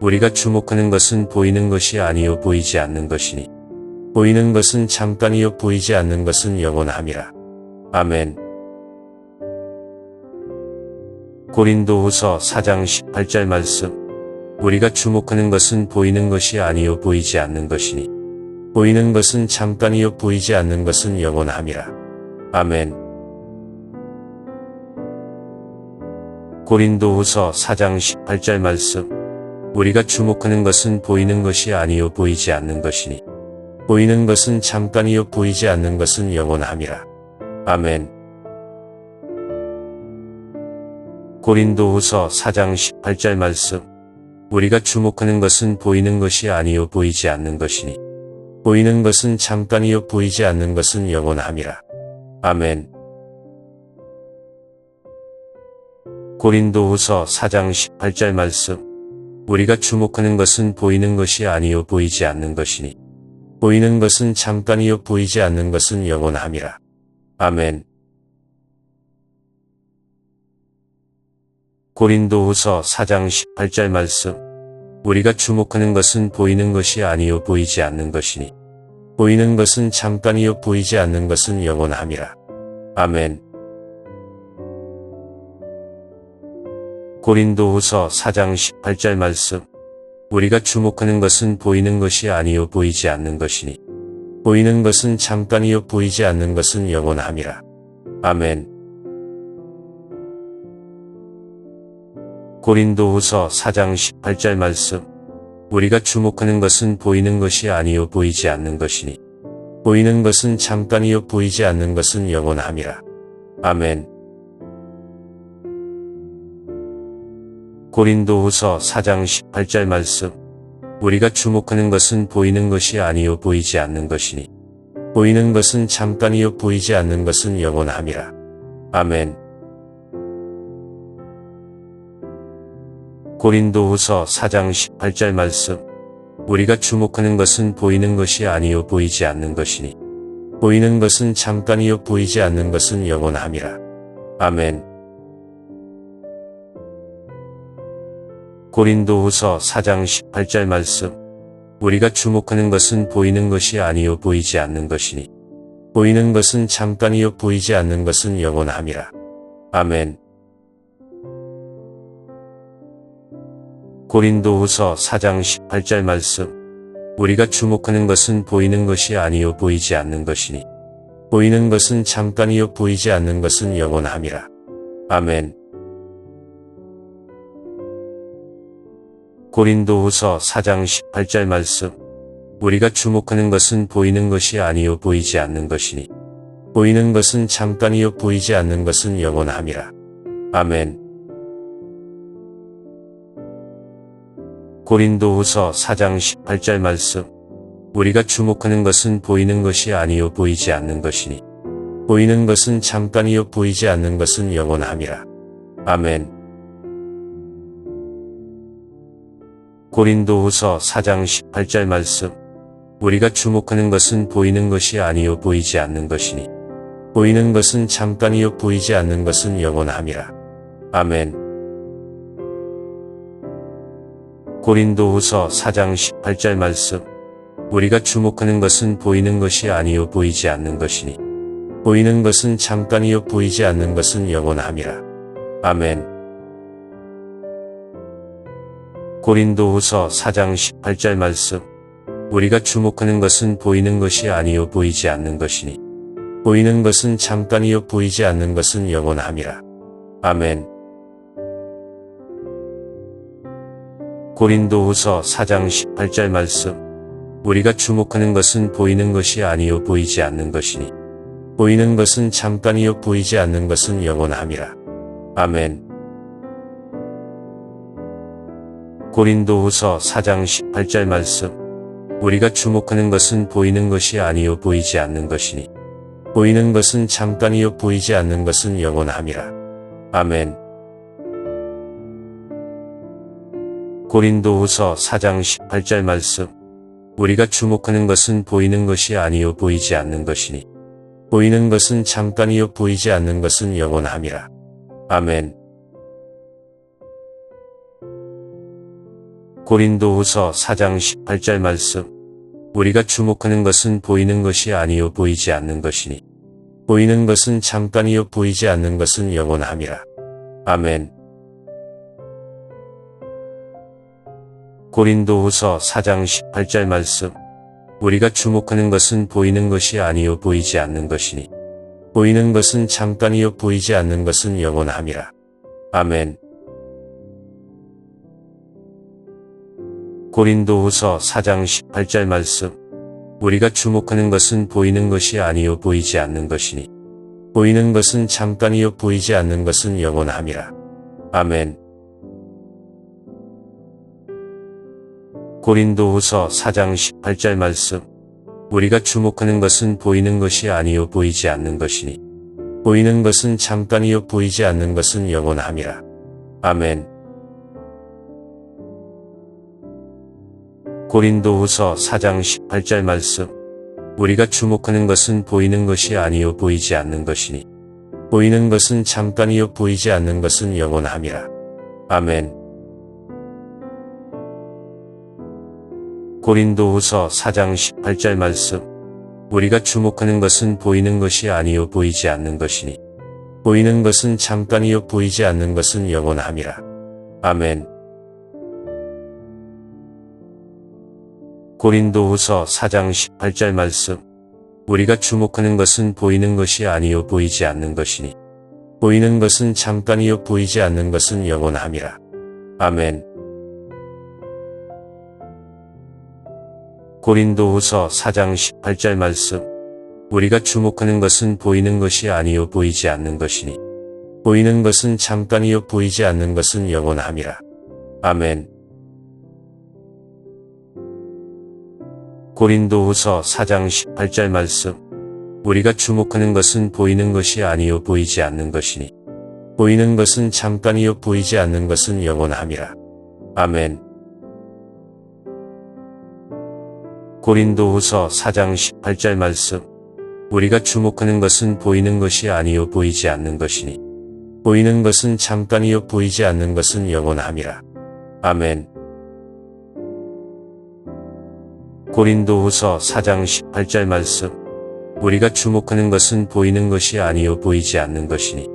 우리가 주목하는 것은 보이는 것이 아니요 보이지 않는 것이니 보이는 것은 잠깐이요 보이지 않는 것은 영원함이라. 아멘. 고린도후서 4장 18절 말씀. 우리가 주목하는 것은 보이는 것이 아니요 보이지 않는 것이니 보이는 것은 잠깐이요 보이지 않는 것은 영원함이라. 아멘. 고린도후서 4장 18절 말씀. 우리가 주목하는 것은 보이는 것이 아니요 보이지 않는 것이니 보이는 것은 잠깐이요 보이지 않는 것은 영원함이라. 아멘. 고린도후서 4장 18절 말씀. 우리가 주목하는 것은 보이는 것이 아니요 보이지 않는 것이니 보이는 것은 잠깐이요 보이지 않는 것은 영원함이라. 아멘. 고린도후서 4장 18절 말씀. 우리가 주목하는 것은 보이는 것이 아니요 보이지 않는 것이니 보이는 것은 잠깐이요 보이지 않는 것은 영원함이라. 아멘. 고린도후서 4장 18절 말씀. 우리가 주목하는 것은 보이는 것이 아니요 보이지 않는 것이니 보이는 것은 잠깐이요 보이지 않는 것은 영원함이라. 아멘. 고린도후서 4장 18절 말씀. 우리가 주목하는 것은 보이는 것이 아니요 보이지 않는 것이니 보이는 것은 잠깐이요 보이지 않는 것은 영원함이라. 아멘. 고린도후서 4장 18절 말씀. 우리가 주목하는 것은 보이는 것이 아니요 보이지 않는 것이니 보이는 것은 잠깐이요 보이지 않는 것은 영원함이라. 아멘. 고린도후서 4장 18절 말씀. 우리가 주목하는 것은 보이는 것이 아니요 보이지 않는 것이니 보이는 것은 잠깐이요 보이지 않는 것은 영원함이라. 아멘. 고린도후서 4장 18절 말씀. 우리가 주목하는 것은 보이는 것이 아니요 보이지 않는 것이니 보이는 것은 잠깐이요 보이지 않는 것은 영원함이라. 아멘. 고린도후서 4장 18절 말씀. 우리가 주목하는 것은 보이는 것이 아니요 보이지 않는 것이니 보이는 것은 잠깐이요 보이지 않는 것은 영원함이라. 아멘. 고린도후서 4장 18절 말씀. 우리가 주목하는 것은 보이는 것이 아니요 보이지 않는 것이니 보이는 것은 잠깐이요 보이지 않는 것은 영원함이라. 아멘. 고린도후서 4장 18절 말씀. 우리가 주목하는 것은 보이는 것이 아니요 보이지 않는 것이니 보이는 것은 잠깐이요 보이지 않는 것은 영원함이라. 아멘. 고린도후서 4장 18절 말씀. 우리가 주목하는 것은 보이는 것이 아니요 보이지 않는 것이니 보이는 것은 잠깐이요 보이지 않는 것은 영원함이라. 아멘. 고린도후서 4장 18절 말씀. 우리가 주목하는 것은 보이는 것이 아니요 보이지 않는 것이니 보이는 것은 잠깐이요 보이지 않는 것은 영원함이라. 아멘. 고린도후서 4장 18절 말씀. 우리가 주목하는 것은 보이는 것이 아니요 보이지 않는 것이니 보이는 것은 잠깐이요 보이지 않는 것은 영원함이라. 아멘. 고린도후서 4장 18절 말씀. 우리가 주목하는 것은 보이는 것이 아니요 보이지 않는 것이니 보이는 것은 잠깐이요 보이지 않는 것은 영원함이라. 아멘. 고린도후서 4장 18절 말씀. 우리가 주목하는 것은 보이는 것이 아니요 보이지 않는 것이니 보이는 것은 잠깐이요 보이지 않는 것은 영원함이라. 아멘. 고린도후서 4장 18절 말씀. 우리가 주목하는 것은 보이는 것이 아니요 보이지 않는 것이니 보이는 것은 잠깐이요 보이지 않는 것은 영원함이라. 아멘. 고린도후서 4장 18절 말씀. 우리가 주목하는 것은 보이는 것이 아니요 보이지 않는 것이니 보이는 것은 잠깐이요 보이지 않는 것은 영원함이라. 아멘. 고린도후서 4장 18절 말씀. 우리가 주목하는 것은 보이는 것이 아니요 보이지 않는 것이니 보이는 것은 잠깐이요 보이지 않는 것은 영원함이라. 아멘. 고린도후서 4장 18절 말씀. 우리가 주목하는 것은 보이는 것이 아니요 보이지 않는 것이니 보이는 것은 잠깐이요 보이지 않는 것은 영원함이라. 아멘. 고린도후서 4장 18절 말씀. 우리가 주목하는 것은 보이는 것이 아니요 보이지 않는 것이니 보이는 것은 잠깐이요 보이지 않는 것은 영원함이라. 아멘. 고린도후서 4장 18절 말씀. 우리가 주목하는 것은 보이는 것이 아니요 보이지 않는 것이니 보이는 것은 잠깐이요 보이지 않는 것은 영원함이라. 아멘. 고린도후서 4장 18절 말씀. 우리가 주목하는 것은 보이는 것이 아니요 보이지 않는 것이니 보이는 것은 잠깐이요 보이지 않는 것은 영원함이라. 아멘. 고린도후서 4장 18절 말씀. 우리가 주목하는 것은 보이는 것이 아니요 보이지 않는 것이니 보이는 것은 잠깐이요 보이지 않는 것은 영원함이라. 아멘. 고린도후서 4장 18절 말씀. 우리가 주목하는 것은 보이는 것이 아니요 보이지 않는 것이니 보이는 것은 잠깐이요 보이지 않는 것은 영원함이라. 아멘. 고린도후서 4장 18절 말씀. 우리가 주목하는 것은 보이는 것이 아니요 보이지 않는 것이니 보이는 것은 잠깐이요 보이지 않는 것은 영원함이라. 아멘. 고린도후서 4장 18절 말씀. 우리가 주목하는 것은 보이는 것이 아니요 보이지 않는 것이니 보이는 것은 잠깐이요 보이지 않는 것은 영원함이라. 아멘. 고린도후서 4장 18절 말씀. 우리가 주목하는 것은 보이는 것이 아니요 보이지 않는 것이니 보이는 것은 잠깐이요 보이지 않는 것은 영원함이라. 아멘. 고린도후서 4장 18절 말씀. 우리가 주목하는 것은 보이는 것이 아니요 보이지 않는 것이니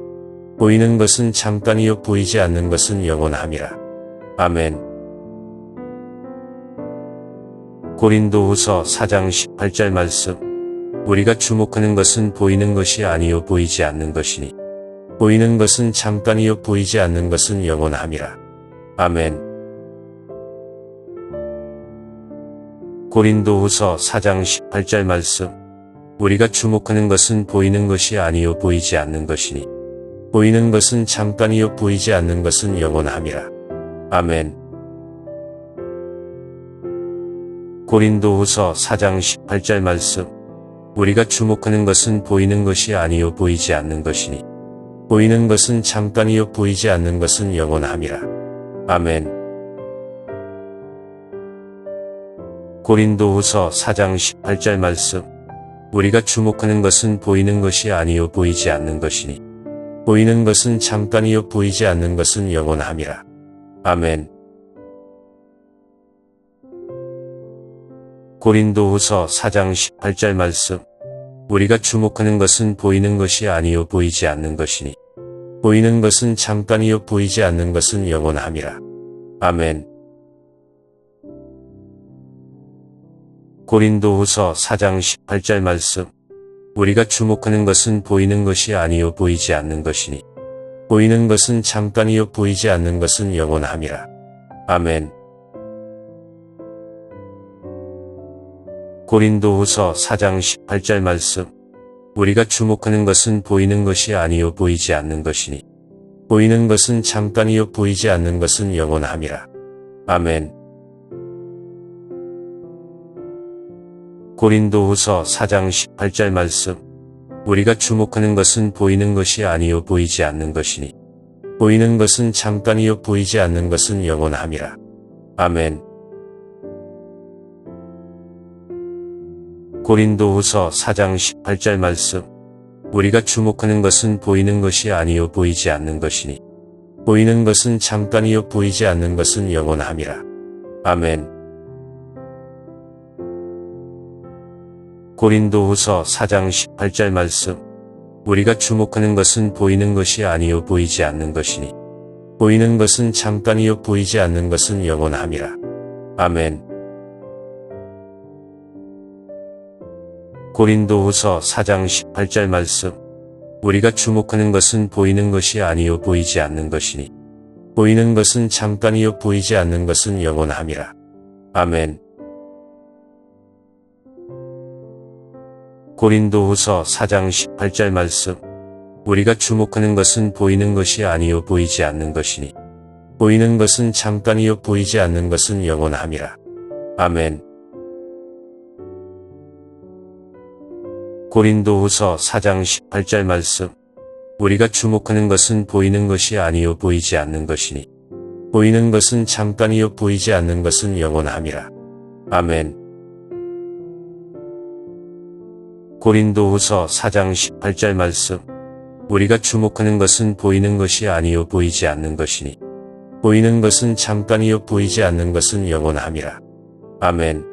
보이는 것은 잠깐이요 보이지 않는 것은 영원함이라. 아멘. 고린도후서 4장 18절 말씀. 우리가 주목하는 것은 보이는 것이 아니요 보이지 않는 것이니 보이는 것은 잠깐이요 보이지 않는 것은 영원함이라. 아멘. 고린도후서 4장 18절 말씀. 우리가 주목하는 것은 보이는 것이 아니요 보이지 않는 것이니 보이는 것은 잠깐이요 보이지 않는 것은 영원함이라. 아멘. 고린도후서 4장 18절 말씀. 우리가 주목하는 것은 보이는 것이 아니요 보이지 않는 것이니 보이는 것은 잠깐이요 보이지 않는 것은 영원함이라. 아멘. 고린도후서 4장 18절 말씀. 우리가 주목하는 것은 보이는 것이 아니요 보이지 않는 것이니 보이는 것은 잠깐이요 보이지 않는 것은 영원함이라. 아멘. 고린도후서 4장 18절 말씀. 우리가 주목하는 것은 보이는 것이 아니요 보이지 않는 것이니 보이는 것은 잠깐이요 보이지 않는 것은 영원함이라. 아멘. 고린도후서 4장 18절 말씀. 우리가 주목하는 것은 보이는 것이 아니요 보이지 않는 것이니 보이는 것은 잠깐이요 보이지 않는 것은 영원함이라. 아멘. 고린도후서 4장 18절 말씀. 우리가 주목하는 것은 보이는 것이 아니요 보이지 않는 것이니 보이는 것은 잠깐이요 보이지 않는 것은 영원함이라. 아멘. 고린도후서 4장 18절 말씀. 우리가 주목하는 것은 보이는 것이 아니요 보이지 않는 것이니 보이는 것은 잠깐이요 보이지 않는 것은 영원함이라. 아멘. 고린도후서 4장 18절 말씀. 우리가 주목하는 것은 보이는 것이 아니요 보이지 않는 것이니 보이는 것은 잠깐이요 보이지 않는 것은 영원함이라. 아멘. 고린도후서 4장 18절 말씀. 우리가 주목하는 것은 보이는 것이 아니요 보이지 않는 것이니 보이는 것은 잠깐이요 보이지 않는 것은 영원함이라. 아멘. 고린도후서 4장 18절 말씀. 우리가 주목하는 것은 보이는 것이 아니요 보이지 않는 것이니 보이는 것은 잠깐이요 보이지 않는 것은 영원함이라. 아멘. 고린도후서 4장 18절 말씀. 우리가 주목하는 것은 보이는 것이 아니요 보이지 않는 것이니 보이는 것은 잠깐이요 보이지 않는 것은 영원함이라. 아멘. 고린도후서 4장 18절 말씀. 우리가 주목하는 것은 보이는 것이 아니요 보이지 않는 것이니 보이는 것은 잠깐이요 보이지 않는 것은 영원함이라. 아멘. 고린도후서 4장 18절 말씀. 우리가 주목하는 것은 보이는 것이 아니요 보이지 않는 것이니 보이는 것은 잠깐이요 보이지 않는 것은 영원함이라. 아멘.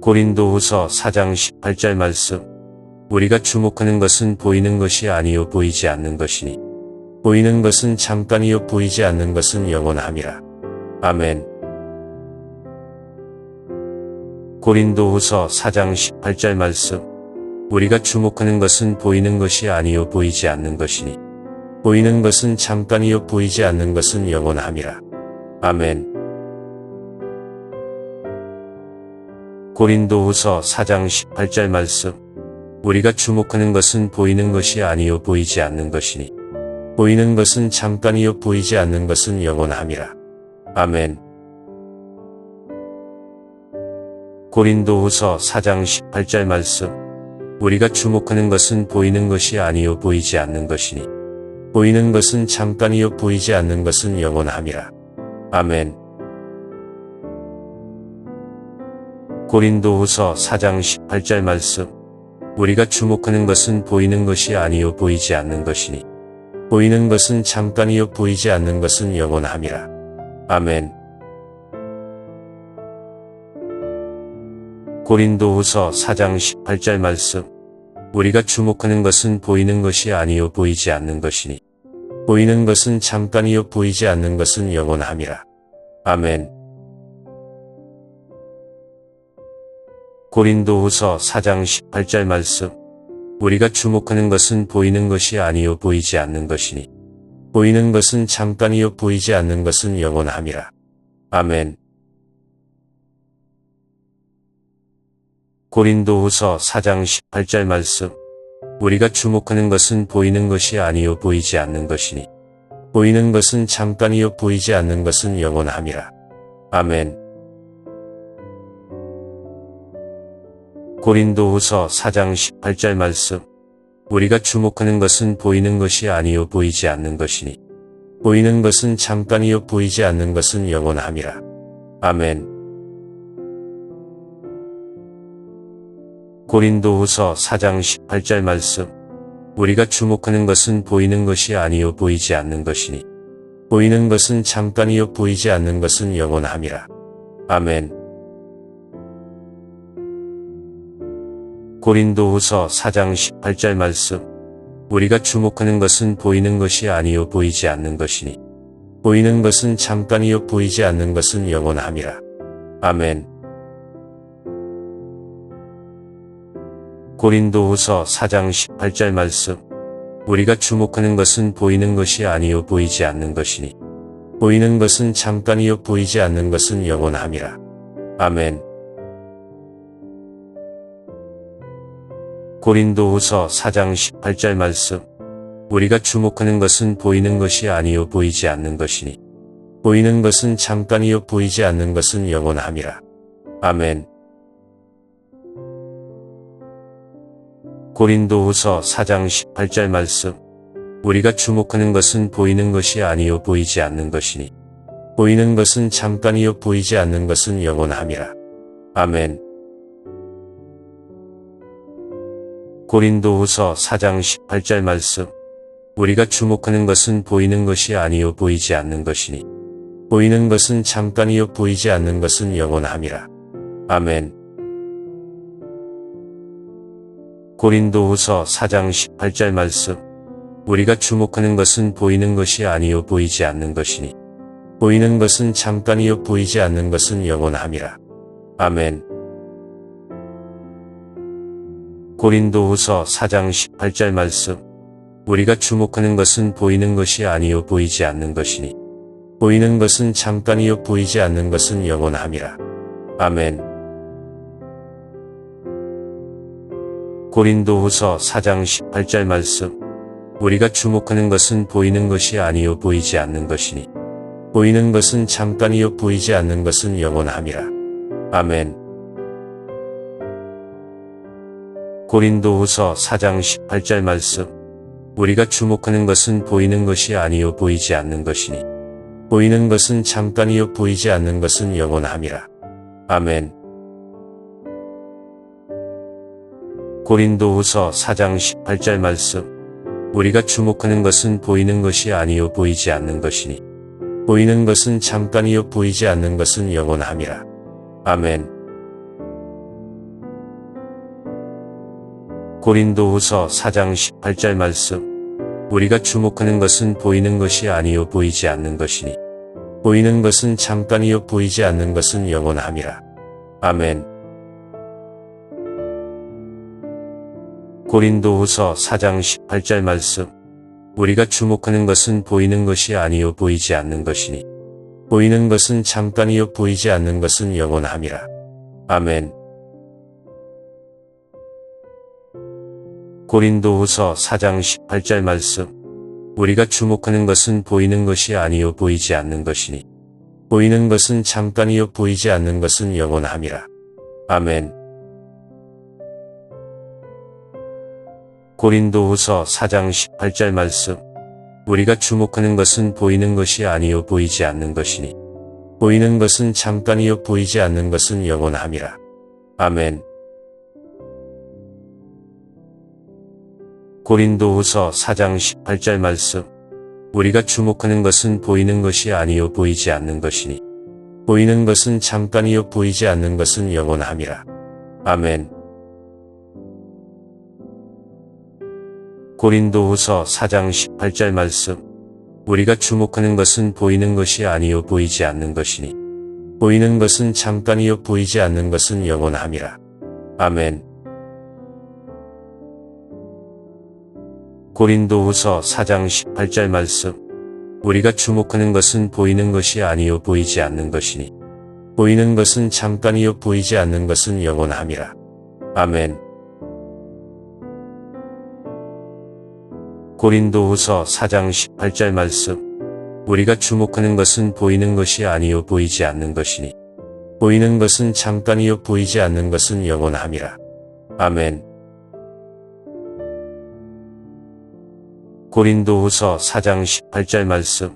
고린도후서 4장 18절 말씀. 우리가 주목하는 것은 보이는 것이 아니요 보이지 않는 것이니 보이는 것은 잠깐이요 보이지 않는 것은 영원함이라. 아멘. 고린도후서 4장 18절 말씀. 우리가 주목하는 것은 보이는 것이 아니요 보이지 않는 것이니 보이는 것은 잠깐이요 보이지 않는 것은 영원함이라. 아멘. 고린도후서 4장 18절 말씀. 우리가 주목하는 것은 보이는 것이 아니요 보이지 않는 것이니 보이는 것은 잠깐이요 보이지 않는 것은 영원함이라. 아멘. 고린도후서 4장 18절 말씀. 우리가 주목하는 것은 보이는 것이 아니요 보이지 않는 것이니 보이는 것은 잠깐이요 보이지 않는 것은 영원함이라. 아멘. 고린도후서 4장 18절 말씀. 우리가 주목하는 것은 보이는 것이 아니요 보이지 않는 것이니 보이는 것은 잠깐이요 보이지 않는 것은 영원함이라. 아멘. 고린도후서 4장 18절 말씀. 우리가 주목하는 것은 보이는 것이 아니요 보이지 않는 것이니 보이는 것은 잠깐이요 보이지 않는 것은 영원함이라. 아멘. 고린도후서 4장 18절 말씀. 우리가 주목하는 것은 보이는 것이 아니요 보이지 않는 것이니 보이는 것은 잠깐이요 보이지 않는 것은 영원함이라. 아멘. 고린도후서 4장 18절 말씀. 우리가 주목하는 것은 보이는 것이 아니요 보이지 않는 것이니 보이는 것은 잠깐이요 보이지 않는 것은 영원함이라. 아멘. 고린도후서 4장 18절 말씀. 우리가 주목하는 것은 보이는 것이 아니요 보이지 않는 것이니 보이는 것은 잠깐이요 보이지 않는 것은 영원함이라. 아멘. 고린도후서 4장 18절 말씀. 우리가 주목하는 것은 보이는 것이 아니요 보이지 않는 것이니 보이는 것은 잠깐이요 보이지 않는 것은 영원함이라. 아멘. 고린도후서 4장 18절 말씀. 우리가 주목하는 것은 보이는 것이 아니요 보이지 않는 것이니 보이는 것은 잠깐이요 보이지 않는 것은 영원함이라. 아멘. 고린도후서 4장 18절 말씀. 우리가 주목하는 것은 보이는 것이 아니요 보이지 않는 것이니 보이는 것은 잠깐이요 보이지 않는 것은 영원함이라. 아멘. 고린도후서 4장 18절 말씀. 우리가 주목하는 것은 보이는 것이 아니요 보이지 않는 것이니 보이는 것은 잠깐이요 보이지 않는 것은 영원함이라. 아멘. 고린도후서 4장 18절 말씀. 우리가 주목하는 것은 보이는 것이 아니요 보이지 않는 것이니 보이는 것은 잠깐이요 보이지 않는 것은 영원함이라. 아멘. 고린도후서 4장 18절 말씀. 우리가 주목하는 것은 보이는 것이 아니요 보이지 않는 것이니 보이는 것은 잠깐이요 보이지 않는 것은 영원함이라. 아멘. 고린도후서 4장 18절 말씀. 우리가 주목하는 것은 보이는 것이 아니요 보이지 않는 것이니 보이는 것은 잠깐이요 보이지 않는 것은 영원함이라. 아멘. 고린도후서 4장 18절 말씀. 우리가 주목하는 것은 보이는 것이 아니요 보이지 않는 것이니 보이는 것은 잠깐이요 보이지 않는 것은 영원함이라. 아멘. 고린도후서 4장 18절 말씀. 우리가 주목하는 것은 보이는 것이 아니요 보이지 않는 것이니 보이는 것은 잠깐이요 보이지 않는 것은 영원함이라. 아멘. 고린도후서 4장 18절 말씀. 우리가 주목하는 것은 보이는 것이 아니요 보이지 않는 것이니 보이는 것은 잠깐이요 보이지 않는 것은 영원함이라. 아멘. 고린도후서 4장 18절 말씀. 우리가 주목하는 것은 보이는 것이 아니요 보이지 않는 것이니 보이는 것은 잠깐이요 보이지 않는 것은 영원함이라. 아멘. 고린도후서 4장 18절 말씀. 우리가 주목하는 것은 보이는 것이 아니요 보이지 않는 것이니 보이는 것은 잠깐이요 보이지 않는 것은 영원함이라. 아멘. 고린도후서 4장 18절 말씀. 우리가 주목하는 것은 보이는 것이 아니요 보이지 않는 것이니 보이는 것은 잠깐이요 보이지 않는 것은 영원함이라. 아멘. 고린도후서 4장 18절 말씀. 우리가 주목하는 것은 보이는 것이 아니요 보이지 않는 것이니 보이는 것은 잠깐이요 보이지 않는 것은 영원함이라. 아멘. 고린도후서 4장 18절 말씀. 우리가 주목하는 것은 보이는 것이 아니요 보이지 않는 것이니 보이는 것은 잠깐이요 보이지 않는 것은 영원함이라. 아멘. 고린도후서 4장 18절 말씀. 우리가 주목하는 것은 보이는 것이 아니요 보이지 않는 것이니 보이는 것은 잠깐이요 보이지 않는 것은 영원함이라. 아멘. 고린도후서 4장 18절 말씀. 우리가 주목하는 것은 보이는 것이 아니요 보이지 않는 것이니 보이는 것은 잠깐이요 보이지 않는 것은 영원함이라. 아멘. 고린도후서 4장 18절 말씀. 우리가 주목하는 것은 보이는 것이 아니요 보이지 않는 것이니 보이는 것은 잠깐이요 보이지 않는 것은 영원함이라. 아멘. 고린도후서 4장 18절 말씀. 우리가 주목하는 것은 보이는 것이 아니요 보이지 않는 것이니 보이는 것은 잠깐이요 보이지 않는 것은 영원함이라. 아멘. 고린도후서 4장 18절 말씀.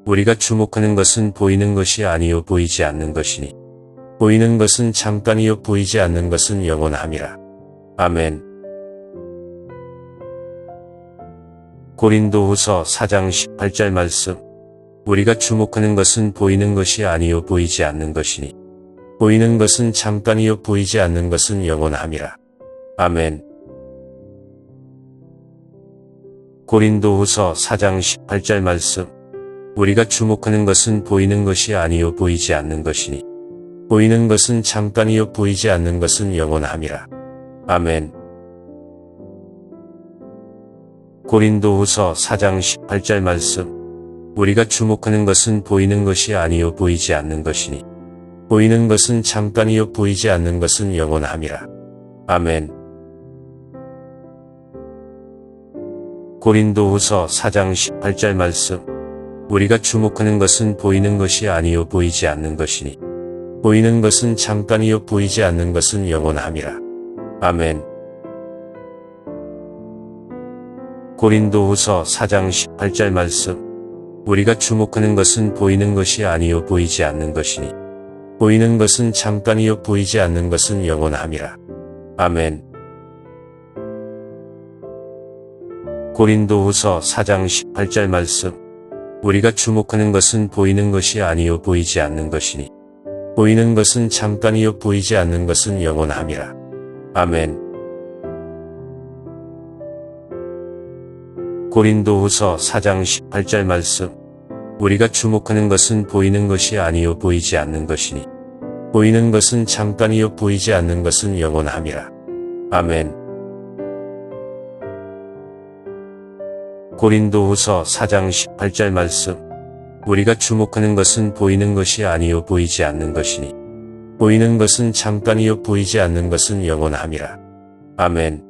우리가 주목하는 것은 보이는 것이 아니요 보이지 않는 것이니 보이는 것은 잠깐이요 보이지 않는 것은 영원함이라. 아멘. 고린도후서 4장 18절 말씀. 우리가 주목하는 것은 보이는 것이 아니요 보이지 않는 것이니 보이는 것은 잠깐이요 보이지 않는 것은 영원함이라. 아멘. 고린도후서 4장 18절 말씀. 우리가 주목하는 것은 보이는 것이 아니요 보이지 않는 것이니 보이는 것은 잠깐이요 보이지 않는 것은 영원함이라. 아멘. 고린도후서 4장 18절 말씀. 우리가 주목하는 것은 보이는 것이 아니요 보이지 않는 것이니 보이는 것은 잠깐이요 보이지 않는 것은 영원함이라. 아멘. 고린도후서 4장 18절 말씀. 우리가 주목하는 것은 보이는 것이 아니요 보이지 않는 것이니 보이는 것은 잠깐이요 보이지 않는 것은 영원함이라. 아멘. 고린도후서 4장 18절 말씀. 우리가 주목하는 것은 보이는 것이 아니요 보이지 않는 것이니 보이는 것은 잠깐이요 보이지 않는 것은 영원함이라. 아멘. 고린도후서 4장 18절 말씀. 우리가 주목하는 것은 보이는 것이 아니요 보이지 않는 것이니 보이는 것은 잠깐이요 보이지 않는 것은 영원함이라. 아멘. 고린도후서 4장 18절 말씀. 우리가 주목하는 것은 보이는 것이 아니요 보이지 않는 것이니 보이는 것은 잠깐이요 보이지 않는 것은 영원함이라. 아멘. 고린도후서 4장 18절 말씀. 우리가 주목하는 것은 보이는 것이 아니요 보이지 않는 것이니 보이는 것은 잠깐이요 보이지 않는 것은 영원함이라. 아멘.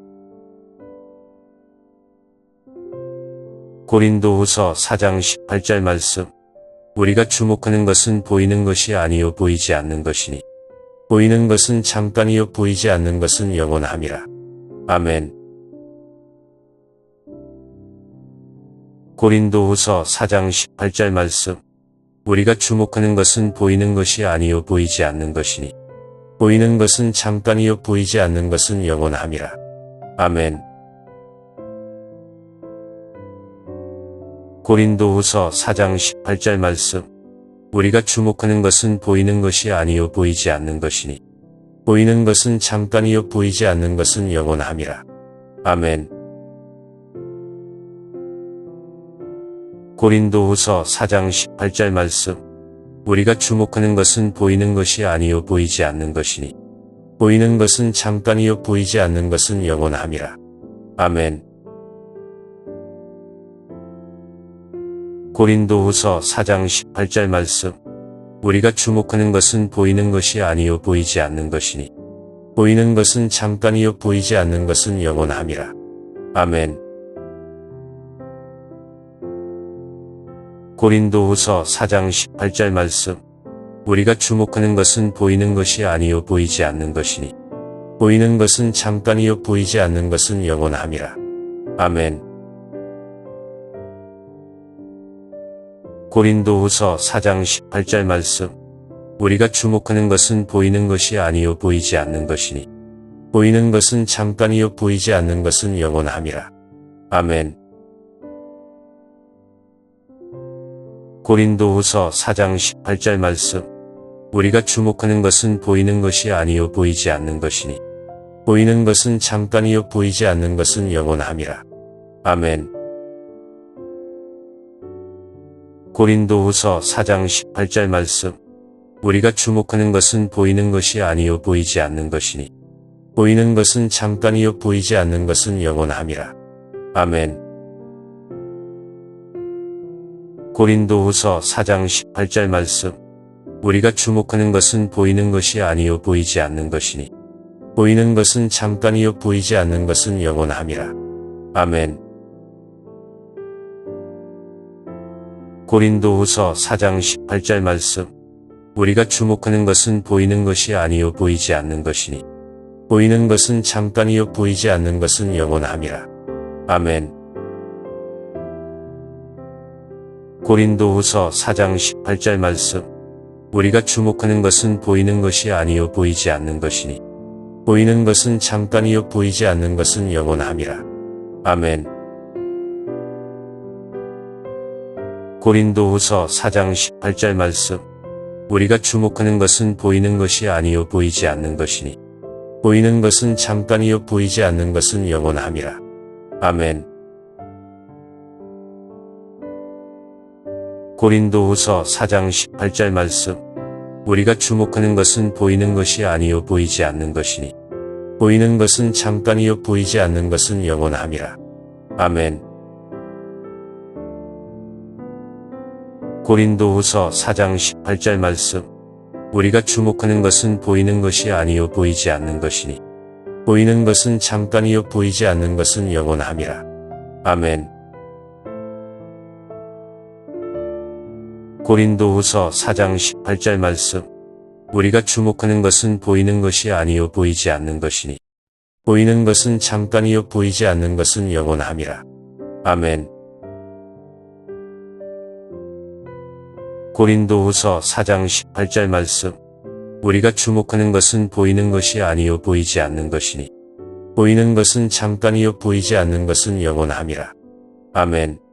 고린도후서 4장 18절 말씀. 우리가 주목하는 것은 보이는 것이 아니요 보이지 않는 것이니 보이는 것은 잠깐이요 보이지 않는 것은 영원함이라. 아멘. 고린도후서 4장 18절 말씀. 우리가 주목하는 것은 보이는 것이 아니요 보이지 않는 것이니 보이는 것은 잠깐이요 보이지 않는 것은 영원함이라. 아멘. 고린도후서 4장 18절 말씀. 우리가 주목하는 것은 보이는 것이 아니요 보이지 않는 것이니 보이는 것은 잠깐이요 보이지 않는 것은 영원함이라. 아멘. 고린도후서 4장 18절 말씀. 우리가 주목하는 것은 보이는 것이 아니요 보이지 않는 것이니 보이는 것은 잠깐이요 보이지 않는 것은 영원함이라. 아멘. 고린도후서 4장 18절 말씀. 우리가 주목하는 것은 보이는 것이 아니요 보이지 않는 것이니 보이는 것은 잠깐이요 보이지 않는 것은 영원함이라. 아멘. 고린도후서 4장 18절 말씀. 우리가 주목하는 것은 보이는 것이 아니요 보이지 않는 것이니 보이는 것은 잠깐이요 보이지 않는 것은 영원함이라. 아멘. 고린도후서 4장 18절 말씀. 우리가 주목하는 것은 보이는 것이 아니요 보이지 않는 것이니 보이는 것은 잠깐이요 보이지 않는 것은 영원함이라. 아멘. 고린도후서 4장 18절 말씀. 우리가 주목하는 것은 보이는 것이 아니요 보이지 않는 것이니 보이는 것은 잠깐이요 보이지 않는 것은 영원함이라. 아멘. 고린도후서 4장 18절 말씀. 우리가 주목하는 것은 보이는 것이 아니요 보이지 않는 것이니 보이는 것은 잠깐이요 보이지 않는 것은 영원함이라. 아멘. 고린도후서 4장 18절 말씀. 우리가 주목하는 것은 보이는 것이 아니요 보이지 않는 것이니 보이는 것은 잠깐이요 보이지 않는 것은 영원함이라. 아멘. 고린도후서 4장 18절 말씀. 우리가 주목하는 것은 보이는 것이 아니요 보이지 않는 것이니 보이는 것은 잠깐이요 보이지 않는 것은 영원함이라. 아멘. 고린도후서 4장 18절 말씀. 우리가 주목하는 것은 보이는 것이 아니요 보이지 않는 것이니 보이는 것은 잠깐이요 보이지 않는 것은 영원함이라. 아멘. 고린도후서 4장 18절 말씀. 우리가 주목하는 것은 보이는 것이 아니요 보이지 않는 것이니 보이는 것은 잠깐이요 보이지 않는 것은 영원함이라. 아멘. 고린도후서 4장 18절 말씀. 우리가 주목하는 것은 보이는 것이 아니요 보이지 않는 것이니 보이는 것은 잠깐이요 보이지 않는 것은 영원함이라. 아멘. 고린도후서 4장 18절 말씀. 우리가 주목하는 것은 보이는 것이 아니요 보이지 않는 것이니 보이는 것은 잠깐이요 보이지 않는 것은 영원함이라. 아멘. 고린도후서 4장 18절 말씀. 우리가 주목하는 것은 보이는 것이 아니요 보이지 않는 것이니 보이는 것은 잠깐이요 보이지 않는 것은 영원함이라. 아멘. 고린도후서 4장 18절 말씀. 우리가 주목하는 것은 보이는 것이 아니요 보이지 않는 것이니 보이는 것은 잠깐이요 보이지 않는 것은 영원함이라. 아멘.